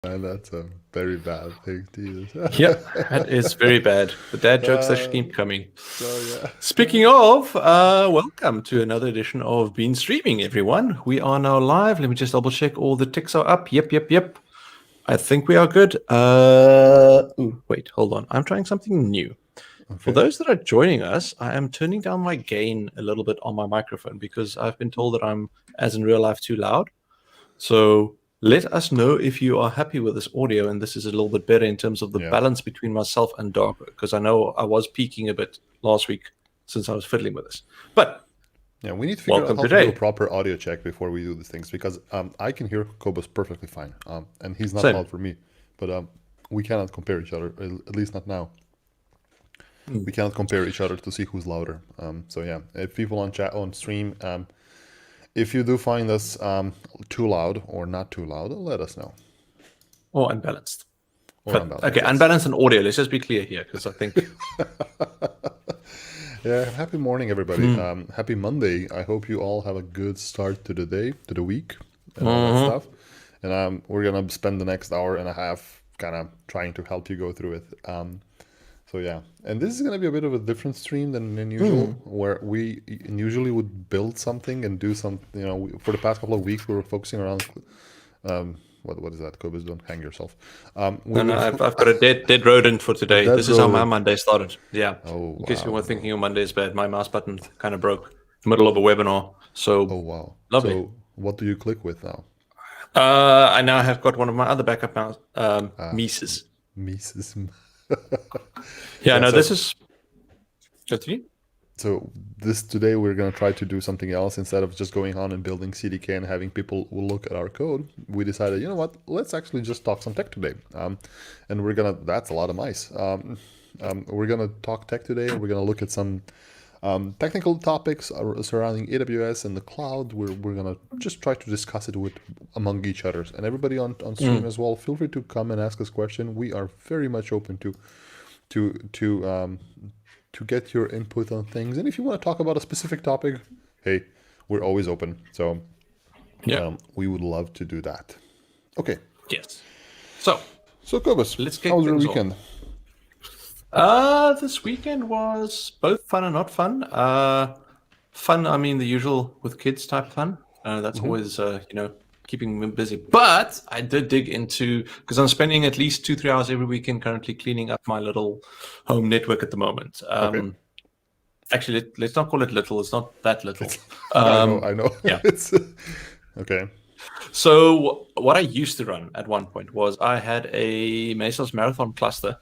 And that's a very bad thing to use. Yep, that is very bad. The dad jokes that should keep coming. So yeah. Speaking of, welcome to another edition of Bean Streaming, everyone. We are now live. Let me just double check all the ticks are up. Yep. I think we are good. Wait, hold on. I'm trying something new. For those that are joining us, I am turning down my gain a little bit on my microphone because I've been told that I'm, as in real life, too loud. So let us know if you are happy with this audio and this is a little bit better in terms of the balance between myself and Darko, because I know I was peaking a bit last week since I was fiddling with this. But yeah, we need to figure out how to do a proper audio check before we do these things, because I can hear Cobus perfectly fine, and he's not loud for me, but we cannot compare each other, at least not now. We cannot compare each other to see who's louder. So yeah, if people on chat on stream, if you do find us too loud or not too loud, let us know. Or unbalanced. Okay, unbalanced and audio. Let's just be clear here, because I think. Yeah, happy morning, everybody. Happy Monday. I hope you all have a good start to the day, to the week, and all that stuff. And we're gonna spend the next hour and a half kind of trying to help you go through it. So yeah, and this is going to be a bit of a different stream than usual, where we usually would build something and do some, for the past couple of weeks we were focusing around, what is that, Cobus, don't hang yourself. I've got a dead rodent for today. This is how my Monday started. Yeah, in case you were thinking your Monday is bad, my mouse button kind of broke in the middle of a webinar, so lovely. So what do you click with now? I now have got one of my other backup mouse, Mises. This is. Continue. So today we're going to try to do something else. Instead of just going on and building CDK and having people look at our code, we decided, you know what, let's actually just talk some tech today. And that's a lot of mice. We're going to talk tech today, and we're going to look at some technical topics surrounding AWS and the cloud. We're going to just try to discuss it among each other. And everybody on stream as well, feel free to come and ask us questions. We are very much open to get your input on things. And if you want to talk about a specific topic, hey, we're always open. So we would love to do that. Okay. Yes. So Cobus, how was your weekend? This weekend was both fun and not fun. Fun, I mean the usual with kids type fun. That's always, keeping me busy. But I did dig into, because I'm spending at least 2-3 hours every weekend currently cleaning up my little home network at the moment. Actually, let's not call it little. It's not that little. I know. Yeah. Okay. So what I used to run at one point was I had a Meszaros marathon cluster.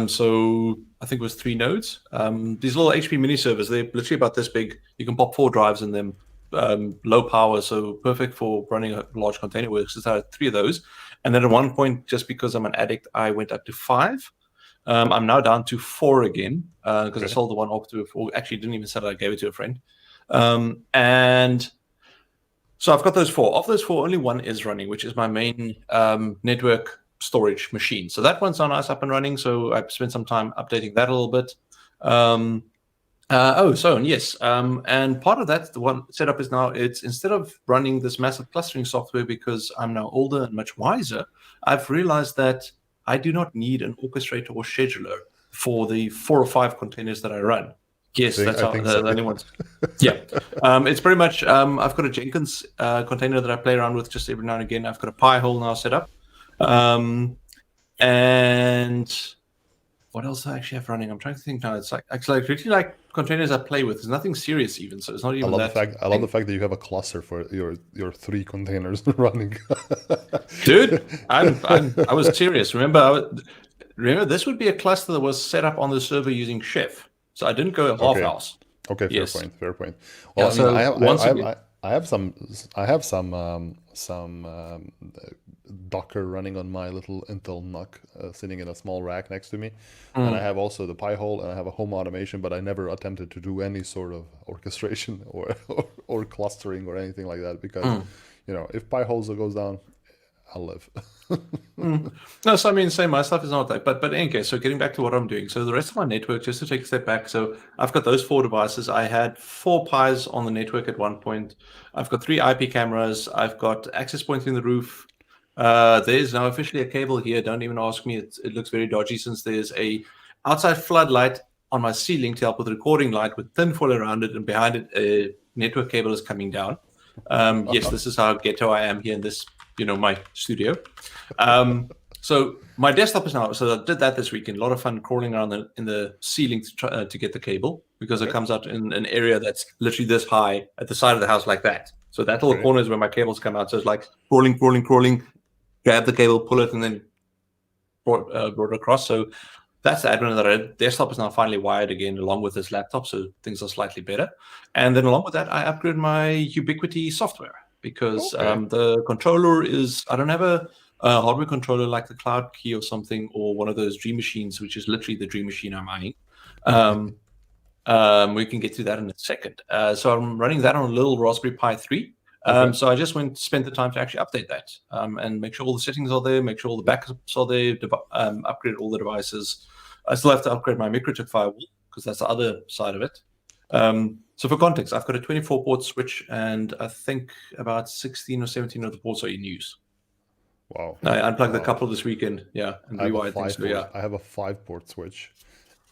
So I think it was 3 nodes. These little HP mini servers, they're literally about this big. You can pop 4 drives in them, low power, so perfect for running a large container works. So I had 3 of those. And then at one point, just because I'm an addict, I went up to 5. I'm now down to 4 again, because I sold the one off to, or actually didn't even sell it, I gave it to a friend. And so I've got those 4. Of those 4, only one is running, which is my main network storage machine. So that one's now nice up and running. So I spent some time updating that a little bit. And part of that, the one setup is now, it's instead of running this massive clustering software, because I'm now older and much wiser, I've realized that I do not need an orchestrator or scheduler for the 4 or 5 containers that I run. Yes, that's how the only ones. Yeah. It's pretty much, I've got a Jenkins container that I play around with just every now and again. I've got a Pi-hole now set up. And what else do I actually have running? I'm trying to think now. It's actually really like containers I play with. There's nothing serious even, so it's not even that. I love the fact that you have a cluster for your 3 containers running. Dude, I was serious. Remember, this would be a cluster that was set up on the server using Chef. So I didn't go half-house. Okay, fair point. Well, I have some Docker running on my little Intel NUC sitting in a small rack next to me. And I have also the Pi-hole, and I have a home automation, but I never attempted to do any sort of orchestration or clustering or anything like that, because if Pi-holes goes down, I'll live. No, so I mean, same. My stuff is not that, but in any case, so getting back to what I'm doing. So the rest of my network, just to take a step back. So I've got those 4 devices. I had 4 Pis on the network at one point. I've got 3 IP cameras. I've got access points in the roof. There's now officially a cable here. Don't even ask me. It looks very dodgy since there's a outside floodlight on my ceiling to help with recording light with tinfoil around it, and behind it a network cable is coming down. Yes, this is how ghetto I am here in this, my studio. So my desktop is now. So I did that this weekend. A lot of fun crawling around in the ceiling to try to get the cable, because it comes out in an area that's literally this high at the side of the house like that. So that little corner is where my cables come out. So it's like crawling, grab the cable, pull it, and then brought it across. So that's the admin that I did. Desktop is now finally wired again along with this laptop, so things are slightly better. And then along with that, I upgraded my Ubiquiti software, because the controller is, I don't have a hardware controller like the Cloud Key or something, or one of those Dream Machines, which is literally the Dream Machine I'm eyeing. We can get to that in a second. So I'm running that on a little Raspberry Pi 3. So I just spent the time to actually update that and make sure all the settings are there, make sure all the backups are there, upgrade all the devices. I still have to upgrade my MikroTik firewall, because that's the other side of it. So for context, I've got a 24-port switch, and I think about 16 or 17 of the ports are in use. Wow. I unplugged a couple this weekend, and rewired things. I have a 5-port switch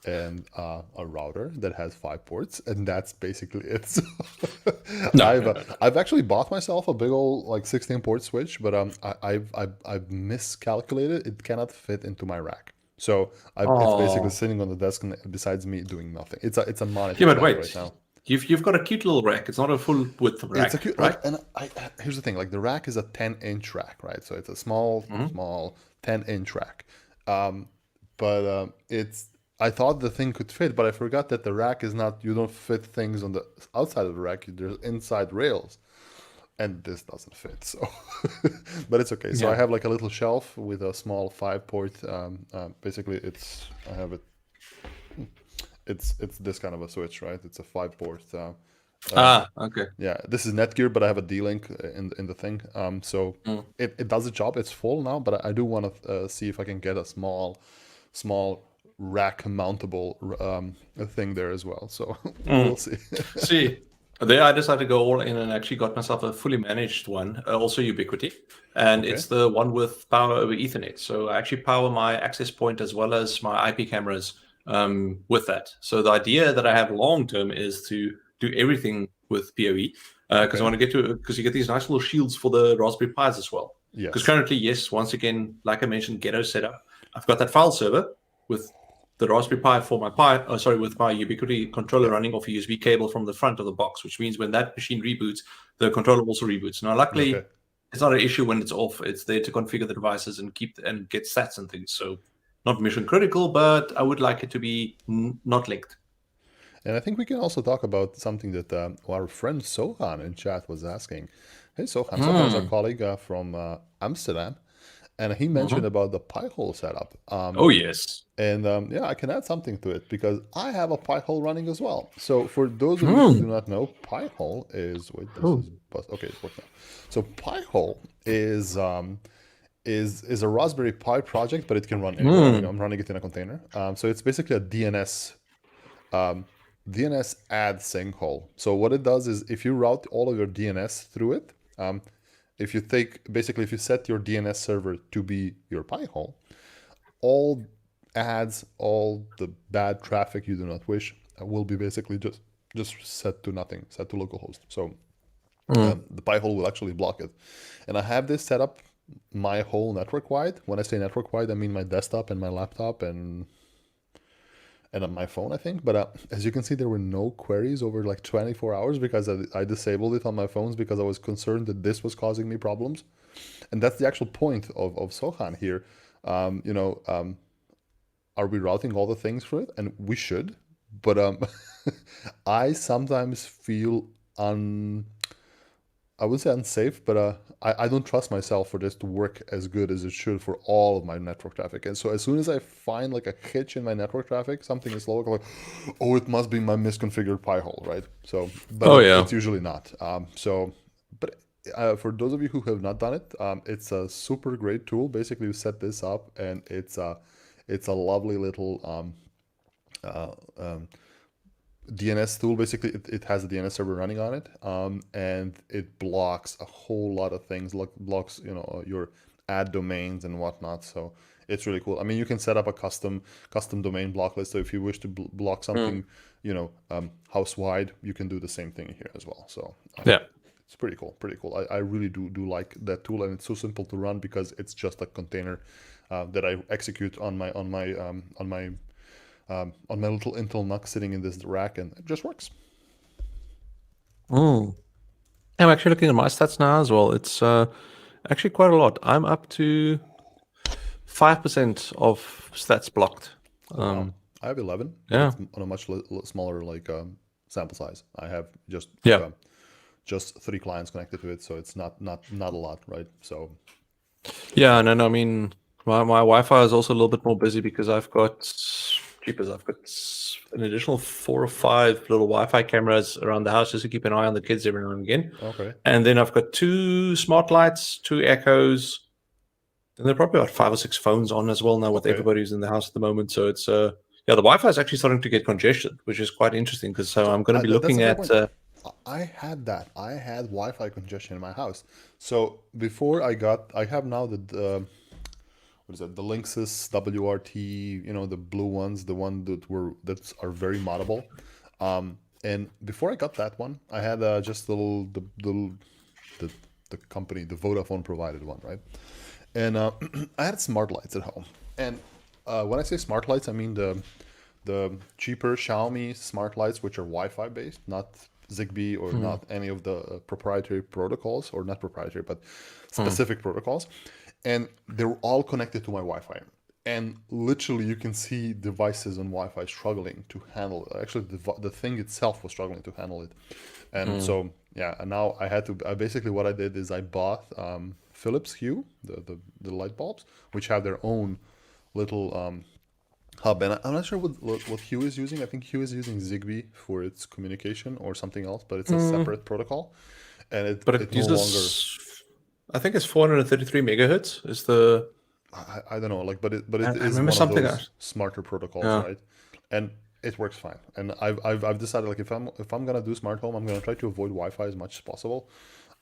and a router that has 5 ports, and that's basically it. So I've actually bought myself a big old 16-port switch, but I've miscalculated. It cannot fit into my rack. So it's basically sitting on the desk and besides me doing nothing. It's a monitor right now. You've got a cute little rack. It's not a full width rack. It's a cute, right? And here's the thing: the rack is a 10-inch rack, right? So it's a small 10-inch rack. But I thought the thing could fit, but I forgot that the rack is not. You don't fit things on the outside of the rack. There's inside rails, and this doesn't fit. So, but it's okay. So I have a little shelf with a small 5-port. Basically, I have it. It's this kind of a switch, right? It's a 5-port. Okay. Yeah, this is Netgear, but I have a D-Link in the thing. So it does the job. It's full now, but I do want to see if I can get a small rack mountable thing there as well. So we'll see. There I decided to go all in and actually got myself a fully managed one, also Ubiquiti, and it's the one with power over Ethernet. So I actually power my access point as well as my IP cameras with that. So the idea that I have long term is to do everything with PoE, because I want to get to, because you get these nice little shields for the Raspberry Pis as well. Because currently, once again, like I mentioned, ghetto setup. I've got that file server with the Raspberry Pi for my with my Ubiquiti controller running off a USB cable from the front of the box, which means when that machine reboots, the controller also reboots. Now, luckily, it's not an issue when it's off. It's there to configure the devices and get stats and things. So not mission critical, but I would like it to be not linked. And I think we can also talk about something that our friend Sohan in chat was asking. Hey, Sohan. Sohan is our colleague from Amsterdam. And he mentioned about the Pi-hole setup. Yes. And I can add something to it because I have a Pi-hole running as well. So for those of you who do not know, Pi-hole is... Wait, this is... Okay, it's working now. So Pi-hole is a Raspberry Pi project, but it can run anywhere. I'm running it in a container. So it's basically a DNS add sync hole. So what it does is if you route all of your DNS through it, if you set your DNS server to be your Pi-hole, all ads, all the bad traffic you do not wish will be basically just set to nothing, set to localhost. So the Pi-hole will actually block it. And I have this set up my whole network-wide. When I say network-wide, I mean my desktop and my laptop and on my phone, I think. But as you can see, there were no queries over 24 hours because I disabled it on my phones because I was concerned that this was causing me problems. And that's the actual point of Sohan here. Are we routing all the things for it? And we should. But I sometimes feel I would say unsafe, but I don't trust myself for this to work as good as it should for all of my network traffic. And so as soon as I find a hitch in my network traffic, something is low, it must be my misconfigured Pi-hole, right? So, but it's usually not. For those of you who have not done it, it's a super great tool. Basically, you set this up, and it's a lovely little DNS tool. Basically, it has a DNS server running on it, and it blocks a whole lot of things. Blocks your add domains and whatnot. So it's really cool. I mean, you can set up a custom domain block list. So if you wish to block something, house wide, you can do the same thing here as well. So Yeah. it's pretty cool. Pretty cool. I really do like that tool, and it's so simple to run because it's just a container that I execute on my little Intel NUC sitting in this rack, and it just works. Mm. I'm actually looking at my stats now as well. It's actually quite a lot. I'm up to 5% of stats blocked. Oh wow, I have 11, but Yeah. it's on a much smaller sample size. I have Yeah. just 3 clients connected to it, so it's not a lot, right? So Yeah, and then I mean, my Wi-Fi is also a little bit more busy because I've got an additional 4 or 5 little Wi-Fi cameras around the house just to keep an eye on the kids every now and again. okay, And then I've got 2 smart lights, 2 echoes, and there are probably about 5 or 6 phones on as well now with okay. everybody who's in the house at the moment. So it's yeah, the Wi-Fi is actually starting to get congested, which is quite interesting because I'm going to be That's looking a fair at. point. I had that. I had Wi-Fi congestion in my house. So before I have now what is it? The Linksys WRT, the blue ones, the one that are very moddable. And before I got that one, I had just the the company, the Vodafone provided one, right? And I had smart lights at home. And when I say smart lights, I mean the cheaper Xiaomi smart lights, which are Wi-Fi based, not Zigbee or Hmm, not any of the proprietary protocols, or not proprietary, but hmm. specific protocols. And they were all connected to my Wi-Fi. And literally, you can see devices on Wi-Fi struggling to handle it. Actually, the thing itself was struggling to handle it. And Hmm. so, yeah, and now basically what I did is I bought Philips Hue, the light bulbs, which have their own little hub. And I'm not sure what Hue is using. I think Hue is using Zigbee for its communication or something else, but it's a Mm, separate protocol. And but it it no longer, uses, I think it's 433 megahertz. Is the I don't know, like, but it I is remember one of something those else. smarter protocols, Yeah, right? And it works fine. And I've decided, like, if I'm gonna do smart home, I'm gonna try to avoid Wi-Fi as much as possible.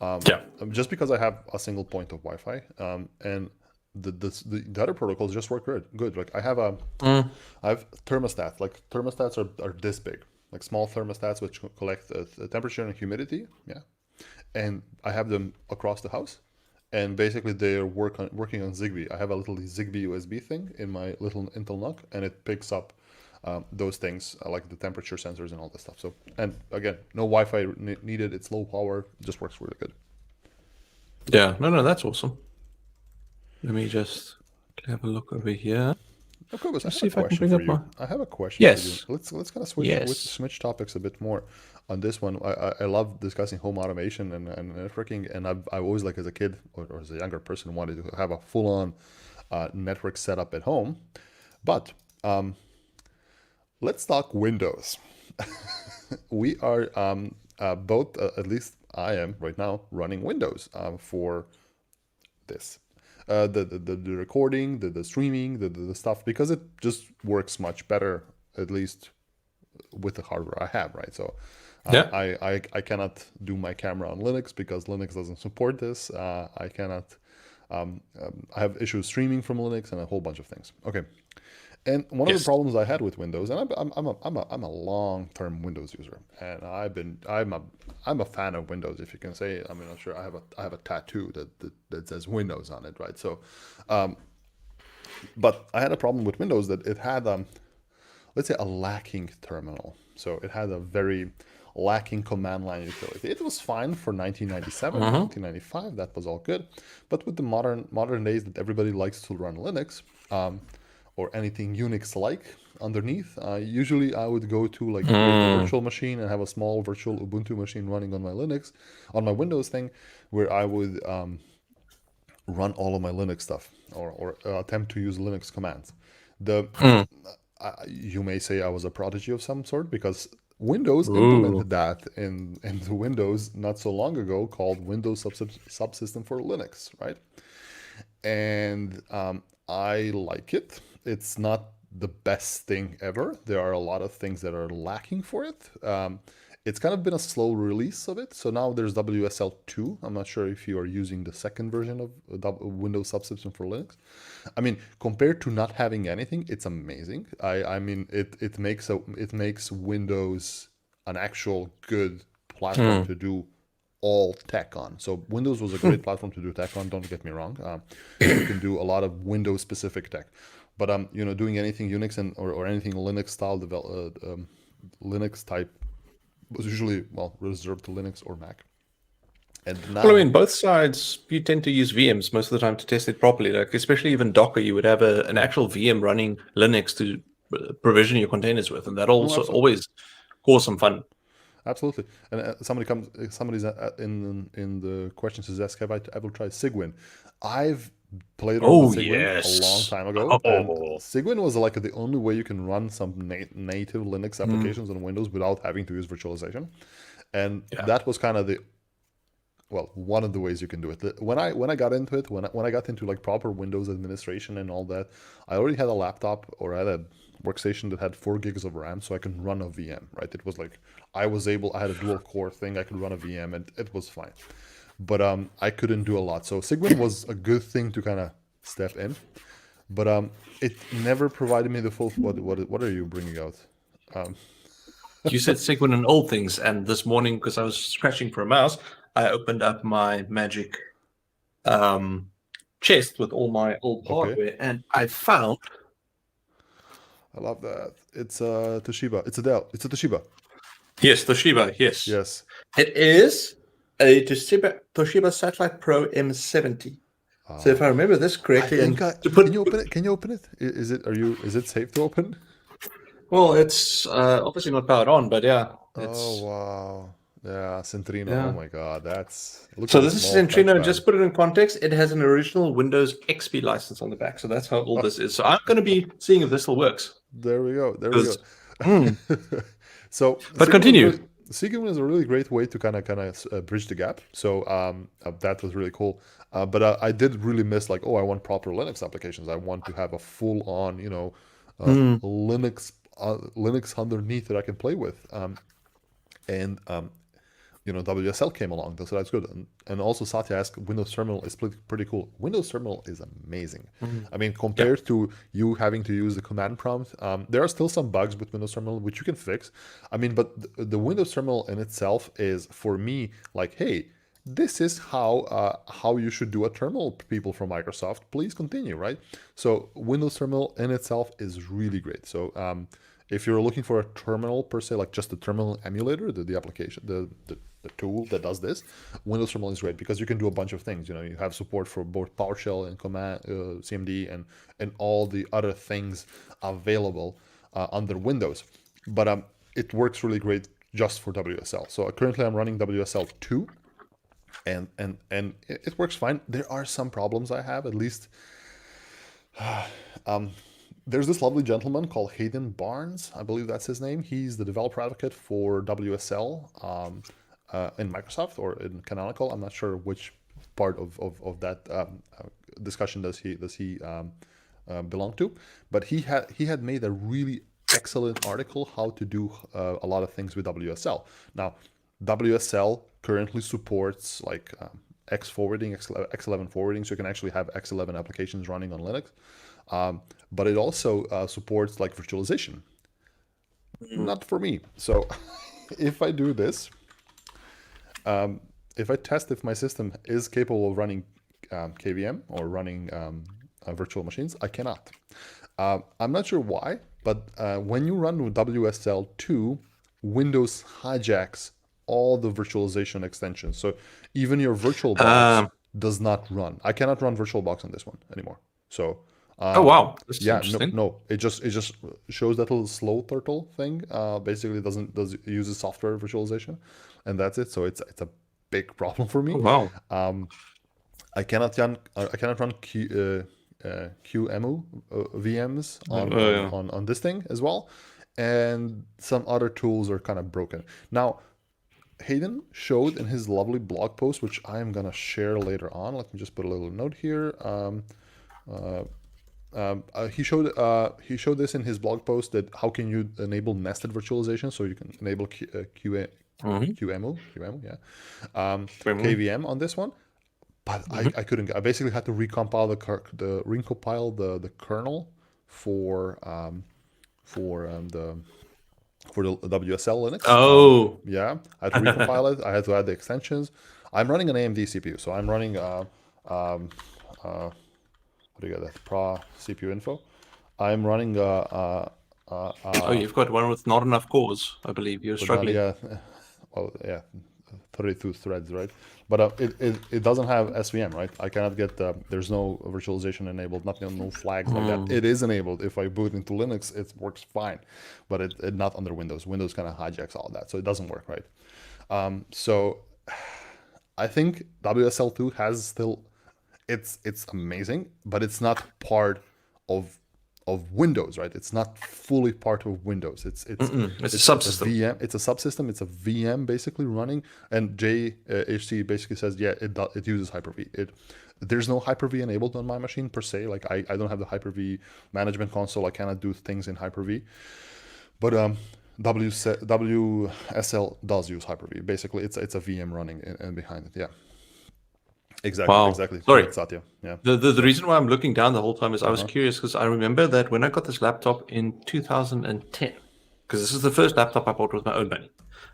yeah. Just because I have a single point of Wi-Fi, and the other protocols just work good. Like Mm, I have thermostats. Like thermostats are this big, like small thermostats which collect the temperature and humidity. Yeah, and I have them across the house, and basically they're working on Zigbee. I have a little Zigbee USB thing in my little Intel NUC, and it picks up those things, like the temperature sensors and all this stuff. So, and again, no Wi-Fi needed. It's low power, just works really good. yeah. No, that's awesome. Let me just have a look over here. Oh, Cobus, I Let's have a see if I can question bring for up you. my. I have a question for you. Yes, Let's kind of yes. switch topics a bit more on this one. I love discussing home automation and networking, and I've always, like, as a kid or as a younger person, wanted to have a full on network setup at home. But let's talk Windows. We are both, at least I am right now, running Windows for this. The recording, the streaming, the stuff, because it just works much better, at least with the hardware I have, right? So Yeah. I cannot do my camera on Linux because Linux doesn't support this. I cannot. I have issues streaming from Linux and a whole bunch of things. Okay, and one of the Yes. problems I had with Windows, and I'm a long-term Windows user, and I'm a fan of Windows, if you can say. I mean, I'm sure I have a tattoo that says Windows on it, right? So, but I had a problem with Windows that it had let's say a lacking terminal. So it had a very lacking command line utility. It was fine for 1997, Mm-hmm. 1995. That was all good. But with the modern days that everybody likes to run Linux, or anything Unix like underneath, usually I would go to, like, create a Mm. virtual machine and have a small virtual Ubuntu machine running on my Linux, on my Windows thing, where I would run all of my Linux stuff, or attempt to use Linux commands. The Mm. You may say I was a prodigy of some sort, because Windows Ooh. implemented that in the Windows not so long ago, called Windows Subsystem for Linux, right? And I like it. It's not the best thing ever. There are a lot of things that are lacking for it. It's kind of been a slow release of it. So now there's WSL2. I'm not sure if you are using the second version of Windows subsystem for Linux. I mean, compared to not having anything, it's amazing. I mean, it makes Windows an actual good platform Mm. to do all tech on. So Windows was a great platform to do tech on. Don't get me wrong. You can do a lot of Windows specific tech, but doing anything Unix or anything Linux style Linux type was usually reserved to Linux or Mac. And Well, I now, mean, both sides, you tend to use VMs most of the time to test it properly. Like, especially even Docker, you would have an actual VM running Linux to provision your containers with, and that no, also absolutely. always cause some fun. Absolutely. And somebody's in the question says, "Ask, have I ever tried Cygwin?" I've played around with Oh, Cygwin a long yes. time ago, and Oh. Cygwin was like the only way you can run some native Linux Mm, applications on Windows without having to use virtualization, and yeah. that was kind of one of the ways you can do it. When I got into it, when I got into like proper Windows administration and all that, I already had a laptop or I had a workstation that had 4 gigs of RAM, so I can run a VM. Right? It was like I had a dual core thing. I could run a VM, and it was fine. But I couldn't do a lot. So Cygwin was a good thing to kind of step in. But it never provided me the full. What are you bringing out? Um, You said Sigmund and old things, and this morning, because I was scratching for a mouse, I opened up my magic um, chest with all my old okay, hardware, and I found, I love that. It's a Toshiba. It's a Dell. It's a Toshiba. yes, Toshiba, yes. Yes. It is a Toshiba Satellite Pro M70. So if I remember this I correctly, think and I to can put, you open it? Can you open it? Is it safe to open? well, it's obviously not powered on, but yeah, Oh it's, wow. Yeah, Centrino. Oh yeah. my God, that's look So at the this is small Centrino. touchpad. Just to put it in context, it has an original Windows XP license on the back. So that's how old this is. So I'm going to be seeing if this still works. There we go. There we go. 'Cause- Hmm. So But continue. Sigma is a really great way to kind of bridge the gap. So that was really cool. But I did really miss like, oh, I want proper Linux applications. I want to have a full on, Hmm. Linux underneath that I can play with. And WSL came along, so that's good. And also Satya asked, Windows Terminal is pretty cool. Windows Terminal is amazing. Hmm. I mean, Yeah. compared to you having to use the command prompt, there are still some bugs with Windows Terminal which you can fix. I mean, but the Windows Terminal in itself is for me like, hey, this is how you should do a terminal. People from Microsoft, please continue, right? So Windows Terminal in itself is really great. So if you're looking for a terminal per se, like just the terminal emulator, the application, the tool that does this, Windows Terminal is great because you can do a bunch of things. You have support for both PowerShell and command CMD and all the other things available under Windows. But it works really great just for WSL. So currently I'm running WSL 2 and it works fine. There are some problems I have, at least. There's this lovely gentleman called Hayden Barnes, I believe that's his name. He's the developer advocate for WSL in Microsoft or in Canonical. I'm not sure which part of that discussion does he belong to, but he had made a really excellent article how to do a lot of things with WSL. Now, WSL currently supports like X forwarding, X11 forwarding, so you can actually have X11 applications running on Linux. But it also supports like virtualization. Mm. Not for me. So if I do this, if I test if my system is capable of running KVM or running virtual machines, I cannot. I'm not sure why, but when you run with WSL2, Windows hijacks all the virtualization extensions. So even your VirtualBox Um, does not run. I cannot run VirtualBox on this one anymore. So oh wow, this is yeah, no, interesting. no. It just shows that little slow turtle thing. Basically, does uses software virtualization, and that's it. So it's a big problem for Oh me. wow. I cannot run QEMU VMs on, on Yeah. on on this thing as well, and some other tools are kind of broken. Now, Hayden showed in his lovely blog post, which I am gonna share later on. Let me just put a little note here. Uh, he showed this in his blog post that how can you enable nested virtualization so you can enable QEMU, yeah. KVM on this one, but I couldn't. I basically had to recompile the kernel for the WSL Linux. Oh, Yeah, I had to recompile it. I had to add the extensions. I'm running an AMD CPU, so I'm running what do you got? That Pro CPU info. I'm running oh, you've got one with not enough cores, I believe. You're struggling. yeah, well, yeah, 32 threads, right? But it doesn't have SVM, right? I cannot get there's no virtualization enabled, nothing, no flags like that. It is enabled. If I boot into Linux, it works fine, but it not under Windows. Windows kind of hijacks all that, so it doesn't work right. So I think WSL2 has still, it's amazing, but it's not part of Windows, right? It's not fully part of Windows. It's a subsystem. VM. It's a subsystem. It's a VM basically running. And JHC basically says, yeah, it uses Hyper-V. There's no Hyper-V enabled on my machine per se. Like I don't have the Hyper-V management console. I cannot do things in Hyper-V. But WSL does use Hyper-V. Basically, it's a VM running and behind it. Yeah. Exactly. Wow. Exactly. Sorry. Satya. Yeah. The reason why I'm looking down the whole time is I was curious because I remember that when I got this laptop in 2010, because this is the first laptop I bought with my own money.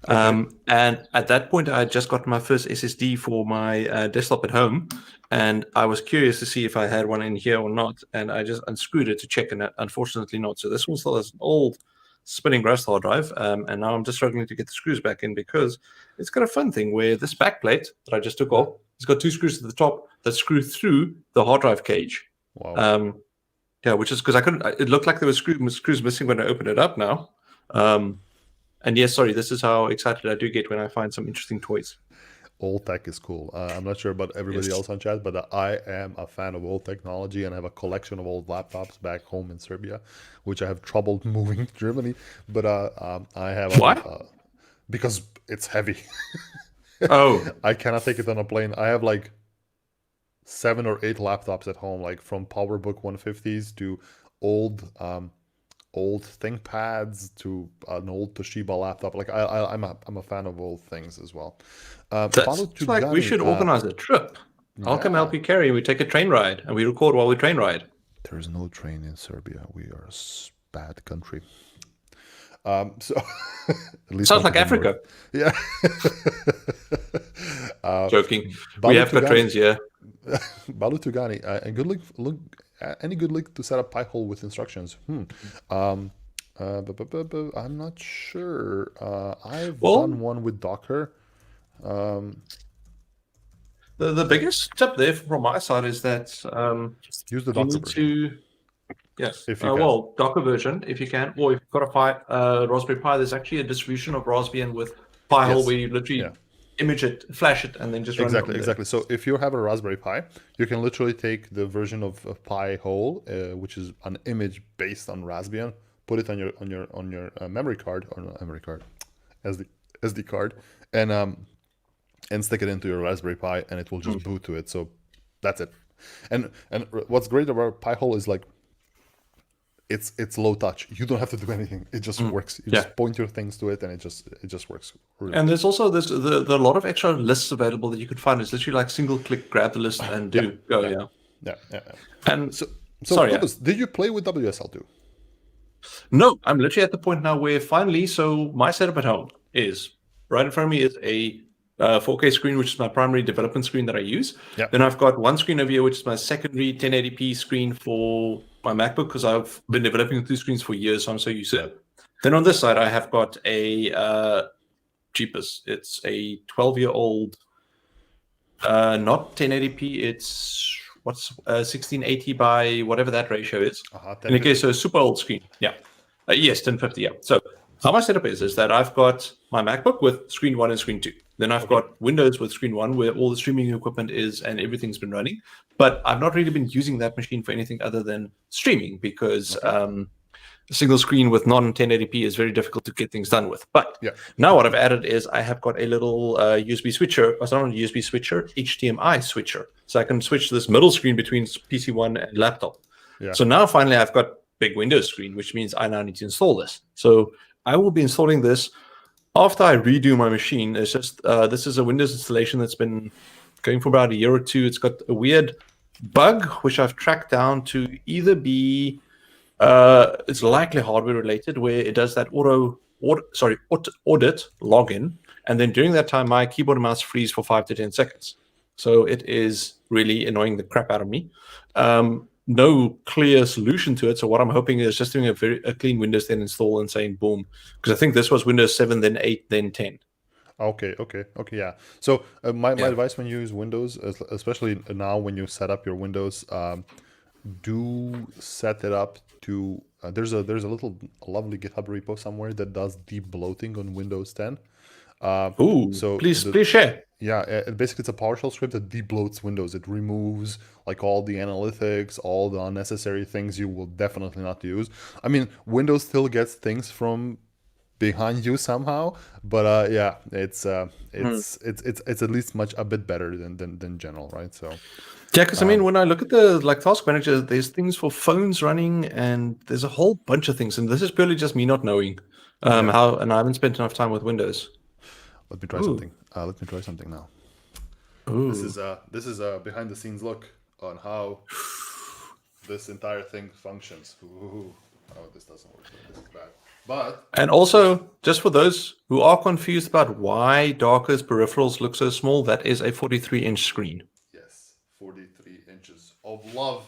Okay. And at that point, I had just got my first SSD for my desktop at home. And I was curious to see if I had one in here or not. And I just unscrewed it to check, and unfortunately not. So this one still has an old spinning Rust hard drive. And now I'm just struggling to get the screws back in because it's got a fun thing where this backplate that I just took off, it's got two screws at the top that screw through the hard drive cage. Wow. Yeah, which is because I couldn't. It looked like there were screws missing when I opened it up now. And yes, sorry, this is how excited I do get when I find some interesting toys. Old tech is cool. I'm not sure about everybody else on chat, but I am a fan of old technology and I have a collection of old laptops back home in Serbia, which I have trouble moving to Germany. But I have. Why? Because it's heavy. Oh, I cannot take it on a plane. I have like 7 or 8 laptops at home, like from PowerBook 150s to old ThinkPads to an old Toshiba laptop. Like I'm a fan of old things as well. That's like we should organize a trip. I'll come help you carry. We take a train ride and we record while we train ride. There's no train in Serbia. We are a bad country. So at least sounds like Africa. Yeah. Joking. We have got trains here. Balu Tugani, and good look. Any good link to set up Pi-hole with instructions? I'm not sure. I've done one with Docker. The biggest tip there from my side is that use the Docker version. Yes. Well, Docker version if you can, or if you've got a Raspberry Pi, there's actually a distribution of Raspbian with Pi-hole where you literally image it, flash it, and then just run it. Exactly. So if you have a Raspberry Pi, you can literally take the version of Pi-hole, which is an image based on Raspbian, put it on your memory card or not memory card, SD card, and stick it into your Raspberry Pi, and it will just boot to it. So that's it. And what's great about Pi-hole is like it's low touch. You don't have to do anything. It just works. You just point your things to it, and it just works. Really and there's also there are a lot of extra lists available that you could find. It's literally like single click, grab the list and do go. Yeah. And so sorry, Cobus, did you play with WSL2? No, I'm literally at the point now where finally, so my setup at home is right in front of me is a 4K screen, which is my primary development screen that I use. Yep. Then I've got one screen over here, which is my secondary 1080p screen for my MacBook, because I've been developing with 2 screens for years, so I'm so used to it. Then on this side, I have got a Jeepers. It's a 12-year-old, not 1080p. It's 1680 by whatever that ratio is. In any case, so a super old screen. Yeah. Yes, 1050. Yeah. So how my setup is that I've got my MacBook with screen 1 and screen 2. Then I've got Windows with screen 1, where all the streaming equipment is and everything's been running. But I've not really been using that machine for anything other than streaming, because a single screen with non-1080p is very difficult to get things done with. But now what I've added is I have got a little USB switcher, or not a USB switcher, HDMI switcher. So I can switch this middle screen between PC1 and laptop. Yeah. So now finally I've got big Windows screen, which means I now need to install this. So I will be installing this after I redo my machine, it's just this is a Windows installation that's been going for about a year or two. It's got a weird bug which I've tracked down to either be it's likely hardware related, where it does that audit login, and then during that time my keyboard and mouse freeze for 5 to 10 seconds. So it is really annoying the crap out of me. No clear solution to it. So what I'm hoping is just doing a clean Windows 10 install and saying boom, because I think this was Windows 7, then 8, then 10. Okay, yeah. So my Yeah. advice when you use Windows, especially now when you set up your Windows, do set it up to. There's a little lovely GitHub repo somewhere that does deep bloating on Windows 10. Ooh, So please share. yeah, basically it's a PowerShell script that debloats Windows. It removes like all the analytics, all the unnecessary things you will definitely not use. I mean, Windows still gets things from behind you somehow, but yeah, it's at least a bit better than general, right? So Yeah, because I mean, when I look at the task manager, there's things for phones running, and there's a whole bunch of things. And this is purely just me not knowing how, and I haven't spent enough time with Windows. let me try something. Let me try something now. Ooh. This is a behind the scenes look on how this entire thing functions. Ooh. Oh, this doesn't work. This is bad. But And also, just for those who are confused about why Darko's peripherals look so small, that is a 43-inch screen. yes, 43 inches of love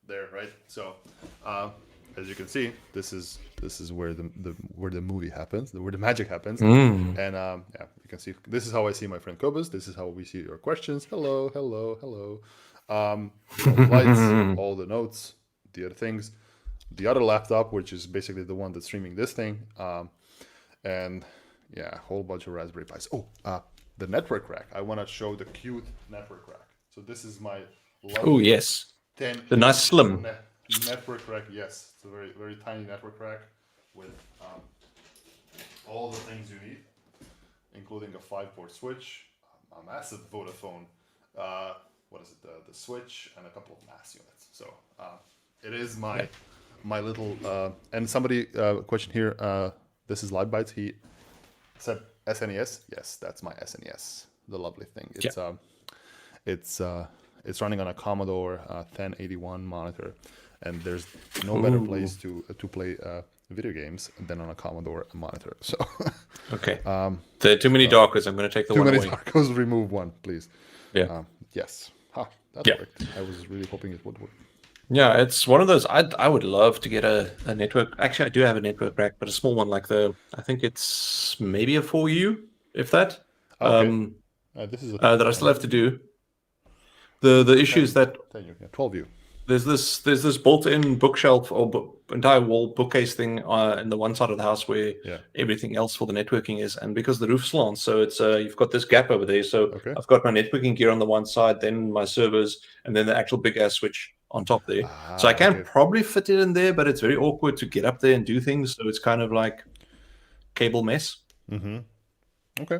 there, right? So, as you can see, this is where the movie happens, where the magic happens, and yeah, you can see this is how I see my friend Cobus. This is how we see your questions. Hello, hello, hello. All the lights, all the notes, the other things, the other laptop, which is basically the one that's streaming this thing, and yeah, a whole bunch of Raspberry Pis. Oh, the network rack. I want to show the cute network rack. So this is my Oh, yes. 10 The nice slim. network rack. Yes, it's a very very tiny network rack with all the things you need, including a 5-port switch, a massive Vodafone. What is it? The switch and a couple of NAS units. So it is my little. And somebody question here. This is Live Bytes. He said SNES. Yes, that's my SNES. The lovely thing. It's running on a Commodore 1081 monitor, and there's no better place to play video games than on a Commodore monitor. So Okay. There are too many Darkos. I'm going to take the too one many away. Darkos. Remove one, please. Yeah. Yes. That Yeah. worked. I was really hoping it would work. Yeah, it's one of those. I would love to get a network. Actually, I do have a network rack, but a small one, like I think it's maybe a 4U, if that. Okay. This is That I still have to do. The issue is that 10U, yeah, 12U. there's this built-in bookshelf or entire wall bookcase thing in the one side of the house where everything else for the networking is, and because the roof's slant, so it's you've got this gap over there. So I've got my networking gear on the one side, then my servers, and then the actual big ass switch on top there. So I can probably fit it in there, but it's very awkward to get up there and do things. So it's kind of like cable mess. Okay.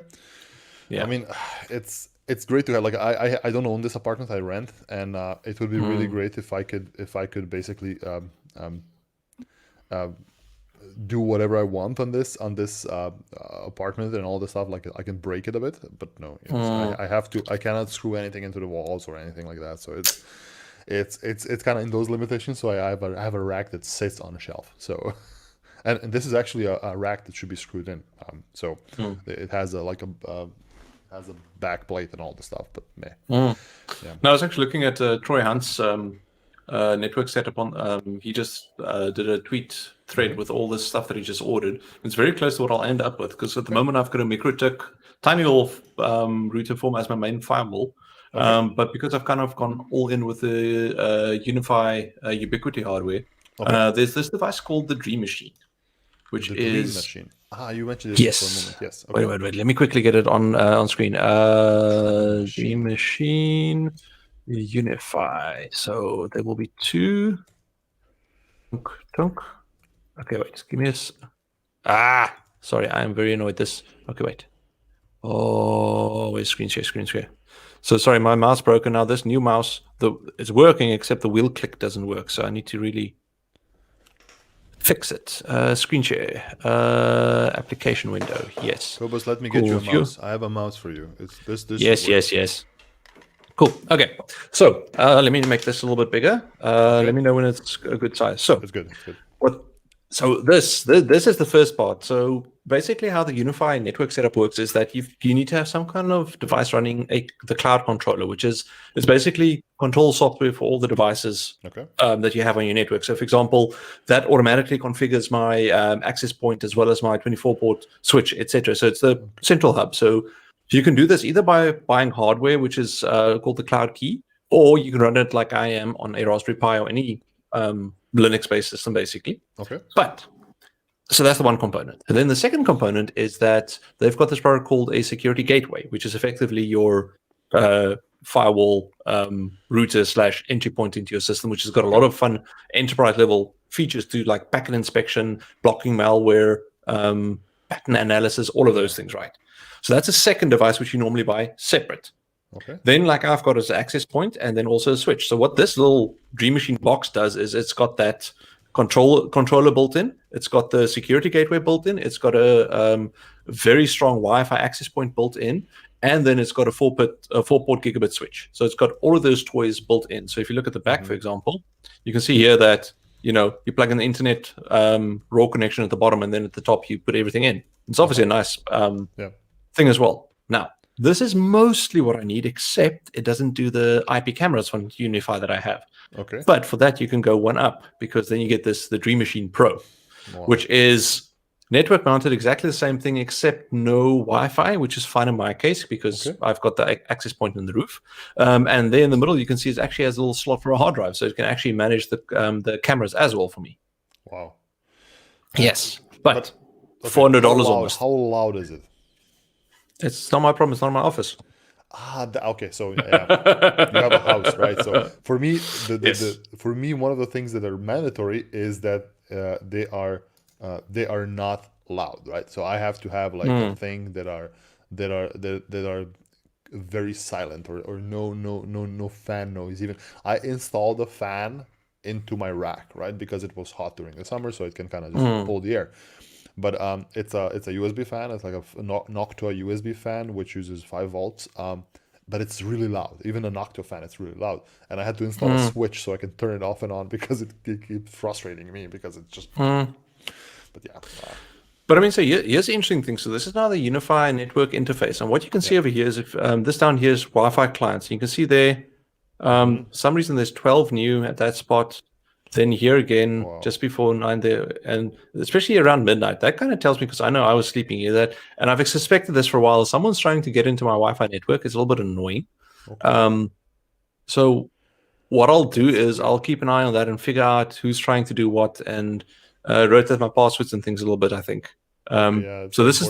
Yeah. I mean, it's great to have, like, I don't own this apartment, I rent, and it would be really great if I could basically do whatever I want on this apartment and all this stuff. Like, I can break it a bit, but no, I cannot screw anything into the walls or anything like that. So it's kind of in those limitations. So I have a rack that sits on a shelf. So and this is actually a rack that should be screwed in. So it has has a back plate and all the stuff, but meh. Yeah. No, I was actually looking at Troy Hunt's network setup on. He just did a tweet thread with all this stuff that he just ordered. It's very close to what I'll end up with, because at the moment I've got a MikroTik tiny little router form as my main firewall. But because I've kind of gone all in with the Unify Ubiquity hardware, there's this device called the Dream Machine, which is Dream Machine. You mentioned it for a moment. Yes. Okay. Wait. Let me quickly get it on screen. Dream Machine Unify. So there will be two. Tunk. Okay, wait. Give me this. Sorry, I am very annoyed. This. Okay, wait. Oh, wait. Screen share. So sorry, my mouse broken now. This new mouse, it's working, except the wheel click doesn't work. So I need to really Fix it. Screen share. Application window. Yes. Cobus, let me get you a mouse. I have a mouse for you. It's this. Yes, should work. yes. Cool. Okay. So let me make this a little bit bigger. Let me know when it's a good size. So It's good. It's good. So this is the first part. So basically, how the Unify network setup works is that you need to have some kind of device running the cloud controller, which is it's basically control software for all the devices that you have on your network. So, for example, that automatically configures my access point as well as my 24-port switch, etc. So it's the central hub. So you can do this either by buying hardware, which is called the Cloud Key, or you can run it like I am on a Raspberry Pi or any Linux-based system, basically. Okay. But so that's the one component. And then the second component is that they've got this product called a security gateway, which is effectively your firewall router / entry point into your system, which has got a lot of fun enterprise level features to like packet inspection, blocking malware, pattern analysis, all of those things, right? So that's a second device which you normally buy separate. Okay. Then, like I've got as an access point and then also a switch. So what this little Dream Machine box does is it's got that controller built in. It's got the security gateway built in. It's got a very strong Wi-Fi access point built in. And then it's got a 4-port gigabit switch. So it's got all of those toys built in. So if you look at the back, for example, you can see here that, you plug in the internet raw connection at the bottom, and then at the top, you put everything in. It's obviously a nice thing as well. Now, this is mostly what I need, except it doesn't do the IP cameras from Unify that I have. Okay. But for that, you can go one up, because then you get the Dream Machine Pro, which is network mounted, exactly the same thing, except no Wi-Fi, which is fine in my case because I've got the access point in the roof. And there in the middle, you can see it actually has a little slot for a hard drive, so it can actually manage the cameras as well for me. Wow. Yes, but $400 almost. How loud is it? It's not my problem. It's not my office. Okay. So you have a house, right? So for me, for me, one of the things that are mandatory is that they are not loud, right? So I have to have like a thing that are very silent or no fan noise. Even I installed a fan into my rack, right? Because it was hot during the summer, so it can kind of just pull the air. But it's a USB fan. It's like a Noctua USB fan, which uses 5 volts. But it's really loud. Even a Noctua fan, it's really loud. And I had to install a switch so I can turn it off and on because it keeps frustrating me because it's just. But yeah. But I mean, so here's the interesting thing. So this is now the Unify network interface, and what you can see over here is if this down here is Wi-Fi clients. You can see there. Some reason there's 12 new at that spot. Then here again, just before 9 there, and especially around midnight. That kind of tells me, because I know I was sleeping here, that, and I've suspected this for a while. Someone's trying to get into my Wi-Fi network. It's a little bit annoying. So what I'll do is I'll keep an eye on that and figure out who's trying to do what and rotate my passwords and things a little bit, I think. So this is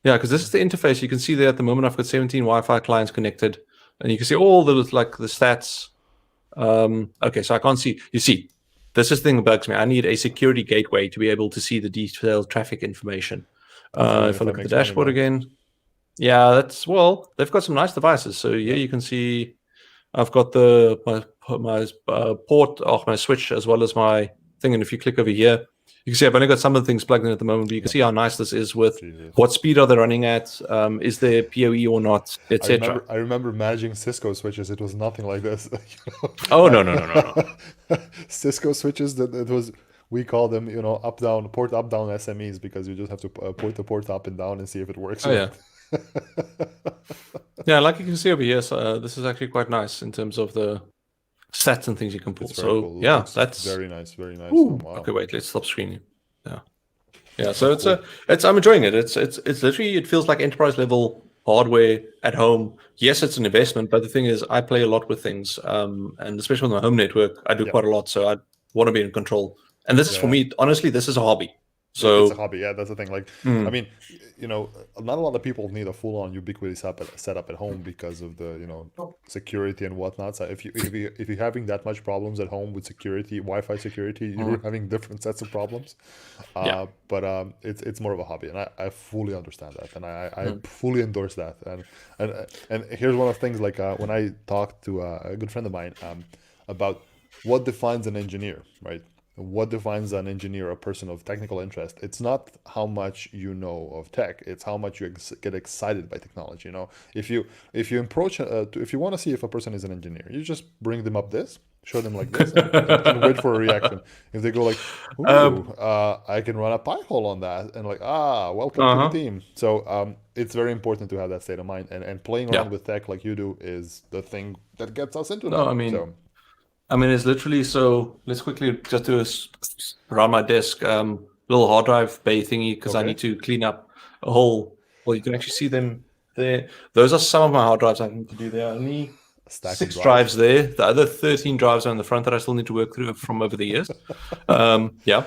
because this is the interface. You can see there at the moment I've got 17 Wi-Fi clients connected, and you can see all the stats. Okay, so I can't see. You see, this is the thing that bugs me. I need a security gateway to be able to see the detailed traffic information. If I look at the dashboard again, they've got some nice devices. So here you can see I've got my port off my switch as well as my thing. And if you click over here, you can see I've only got some of the things plugged in at the moment, but you can see how nice this is with what speed are they running at, is there PoE or not, etc. I remember managing Cisco switches. It was nothing like this. Oh, no. Cisco switches, we call them, port up down SMEs, because you just have to point the port up and down and see if it works. Yeah, like you can see over here, so, this is actually quite nice in terms of the stats and things you can pull. So cool. That's very nice, very nice. Wow. Okay, wait, let's stop screening. Yeah. So it's I'm enjoying it. It's literally, it feels like enterprise level hardware at home. Yes, it's an investment, but the thing is, I play a lot with things, and especially with my home network, I do quite a lot. So I want to be in control. And this is for me, honestly, this is a hobby. So it's a hobby. Yeah, that's the thing. Like, I mean, not a lot of people need a full-on Ubiquiti setup at home because of the security and whatnot. So if you're having that much problems at home with security, Wi-Fi security, you're having different sets of problems. But it's more of a hobby, and I fully understand that, and I fully endorse that. And here's one of the things, like when I talked to a good friend of mine about what defines an engineer, right? what defines an engineer, a person of technical interest? It's not how much you know of tech, it's how much you get excited by technology. If you approach if you want to see if a person is an engineer, you just bring them up this, show them like this, and wait for a reaction. If they go like, ooh, Um, I can run a pi hole on that, and like, welcome to the uh-huh. team. So it's very important to have that state of mind, and playing Yeah. around with tech like you do is the thing that gets us into No, that. I mean, So it's literally so. Let's quickly just do this around my desk. Little hard drive bay thingy because I okay, need to clean up a whole. Well, you can actually see them there. Those are some of my hard drives I need to do. There are only a stack of 6 drives drives. there. The other 13 drives are on the front that I still need to work through from over the years. Yeah.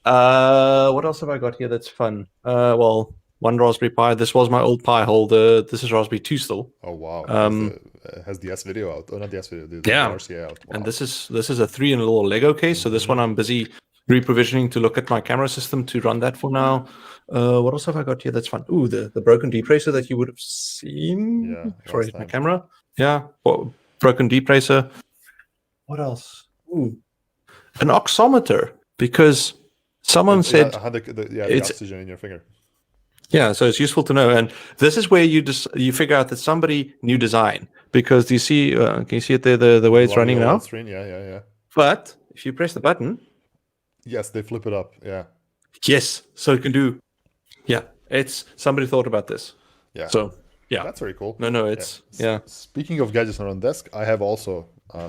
What else have I got here that's fun? Well, one Raspberry Pi. This was my old Pi holder. This is Raspberry 2 still. Oh wow, Um, has the S video out? Oh, not the S video, the yeah. RCA out. And Wow. this is a 3 in a little Lego case. So this one Hmm. I'm busy reprovisioning to look at my camera system to run that for now. What else have I got here that's fun? Ooh, the broken depracer that you would have seen Yeah, before I last hit my time. camera. Yeah, well, broken depracer. What else? Ooh, an oximeter because someone Yeah, said I had the it's oxygen in your finger. yeah, so it's useful to know. And this is where you figure out that somebody knew design because do you see? Can you see it there? The way The it's running running OLED now. screen. Yeah, yeah, yeah. But if you press the button, Yes, they flip it up. Yeah, yes, so it can do. Yeah, it's somebody thought about this. yeah. So yeah, That's very cool. no, Yeah. it's yeah. Speaking of gadgets on desk, I have also,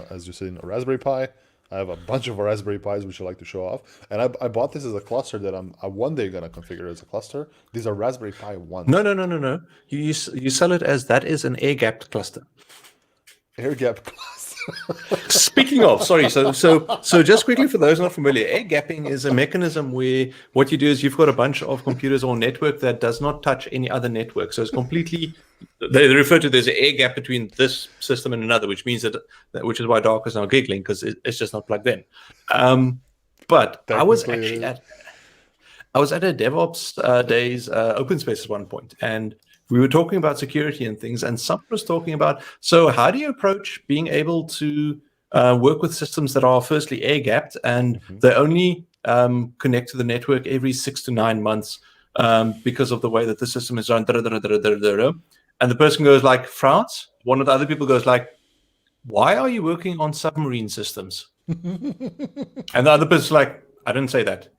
as you seen, a Raspberry Pi. I have a bunch of Raspberry Pis which I like to show off, and I bought this as a cluster that I'm one day gonna configure as a cluster. These are Raspberry Pi No, ones, no, no, no, no. You sell it as that is an air gapped cluster. air gap class. Speaking of, sorry, so just quickly for those not familiar, air gapping is a mechanism where what you do is you've got a bunch of computers or network that does not touch any other network. So it's completely they refer to there's an air gap between this system and another, which means that which is why Darko is now giggling because it's just not plugged in. But Technically, it is. I was at a DevOps days open space at one point, and we were talking about security and things, and someone was talking about, so how do you approach being able to work with systems that are firstly air gapped and Mhm. they only connect to the network every 6 to 9 months because of the way that the system is run. And the person goes like, France. One of the other people goes like, why are you working on submarine systems? And the other person's like, I didn't say that.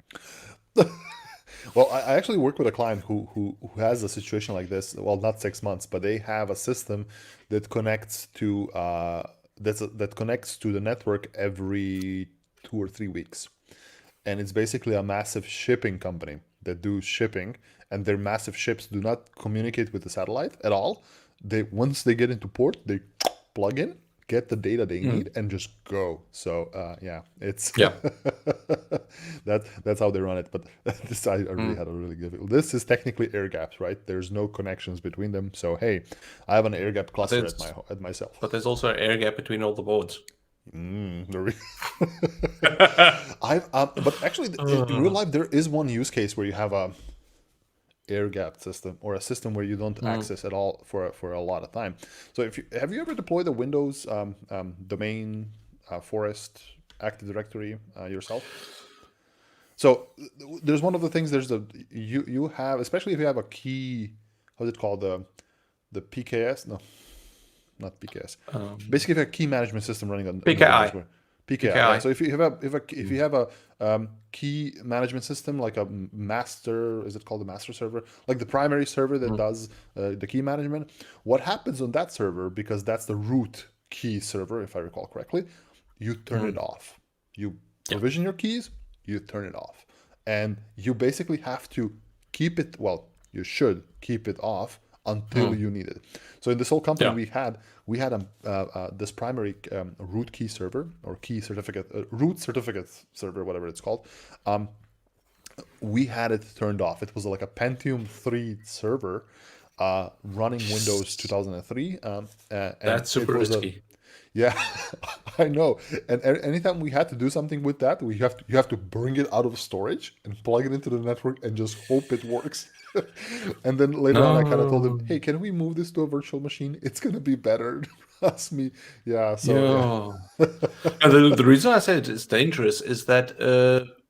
Well, I actually work with a client who has a situation like this. Well, not 6 months, but they have a system that connects to that connects to the network every 2 or 3 weeks, and it's basically a massive shipping company that do shipping, and their massive ships do not communicate with the satellite at all. They once they get into port, they plug in, get the data they need, and just go. So yeah, it's Yeah. that's how they run it. But this I really had a really good. This is technically air gaps, right? There's no connections between them. So hey, I have an air gap But cluster at myself. there's also an air gap between all the boards. I've but actually in real life there is one use case where you have a air gap system or a system where you don't access at all for a lot of time. So if you have you ever deployed the Windows domain forest Active Directory yourself? So there's one of the things there's the you have, especially if you have a key, how's it called, the PKS, no, not PKS. Basically, if you have a key management system running on the Windows, PKI. PKI, yeah. PKI. So if you have a key management system like a master, is it called the master server? Like the primary server that does the key management. What happens on that server, because that's the root key server, if I recall correctly, you turn it off. You provision your keys, you turn it off, and you basically have to keep it. Well, you should keep it off until you need it. So in this whole company, Yeah. we had this primary root key server or key certificate root certificate server, whatever it's called. We had it turned off. It was like a Pentium 3 server running Windows 2003, and That's it super was risky. yeah, I know. And anytime we had to do something with that, you have to bring it out of storage and plug it into the network and just hope it works. And then later on, I kind of told him, No. "Hey, can we move this to a virtual machine? It's gonna be better." Trust me. Yeah. So yeah. Yeah. And the reason I say it's dangerous is that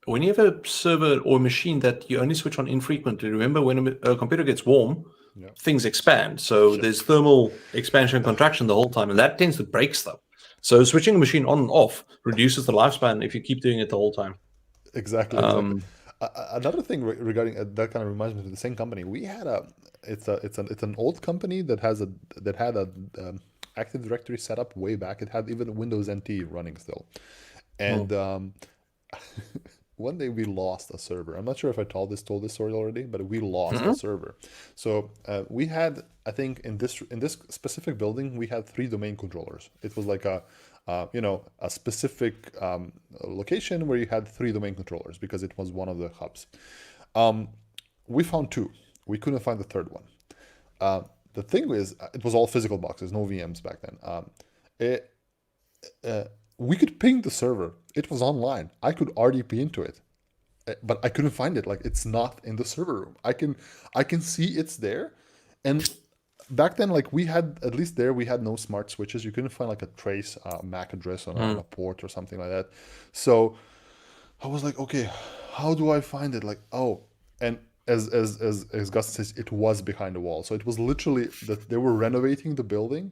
when you have a server or a machine that you only switch on infrequently, remember when a computer gets warm, Yeah. things expand. So Yep. there's thermal expansion and contraction the whole time, and that tends to break stuff. So switching a machine on and off reduces the lifespan if you keep doing it the whole time. Exactly. Exactly. Um, Another thing regarding that kind of reminds me of the same company. We had a it's an old company that has a that had a Active Directory setup way back. It had even Windows NT running still, and oh, one day we lost a server. I'm not sure if I told this story already, but we lost a mhm. server. So we had, I think, in this specific building, we had three domain controllers. It was like a a specific location where you had three domain controllers because it was one of the hubs. Um, we found two. We couldn't find the third one. Uh, the thing is, it was all physical boxes, no VMs back then. It, uh, we could ping the server. It was online. I could RDP into it, but I couldn't find it. Like it's not in the server room. I can see it's there, and back then, like we had at least there we had no smart switches. You couldn't find like a trace MAC address on a Mm. port or something like that. So I was like, okay, how do I find it? Like, oh, and as Gus says, it was behind the wall. So it was literally that they were renovating the building,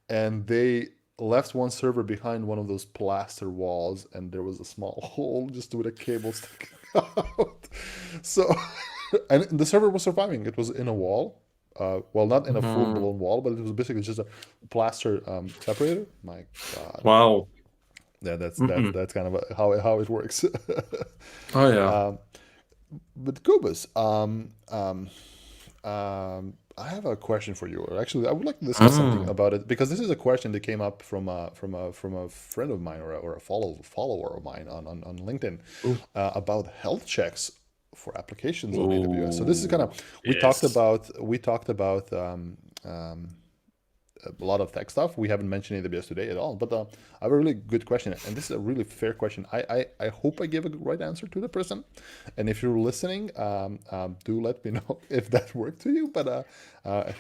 and they left one server behind one of those plaster walls, and there was a small hole just with a cable sticking out. So, and the server was surviving. It was in a wall. Well, not in a full Mhm. blown wall, but it was basically just a plaster separator. My God, Wow. yeah, Mm-mm. that's kind of how it works. Oh yeah. um, but Cobus, I have a question for you. Or actually, I would like to discuss something Mm. about it because this is a question that came up from a friend of mine or a follower of mine on LinkedIn Ooh. about health checks for applications on AWS. So this is kind Ooh. of Yes. we talked about a lot of tech stuff. We haven't mentioned AWS today at all, but I have a really good question, and this is a really fair question. I hope I gave a right answer to the person, and if you're listening, do let me know if that worked to you. But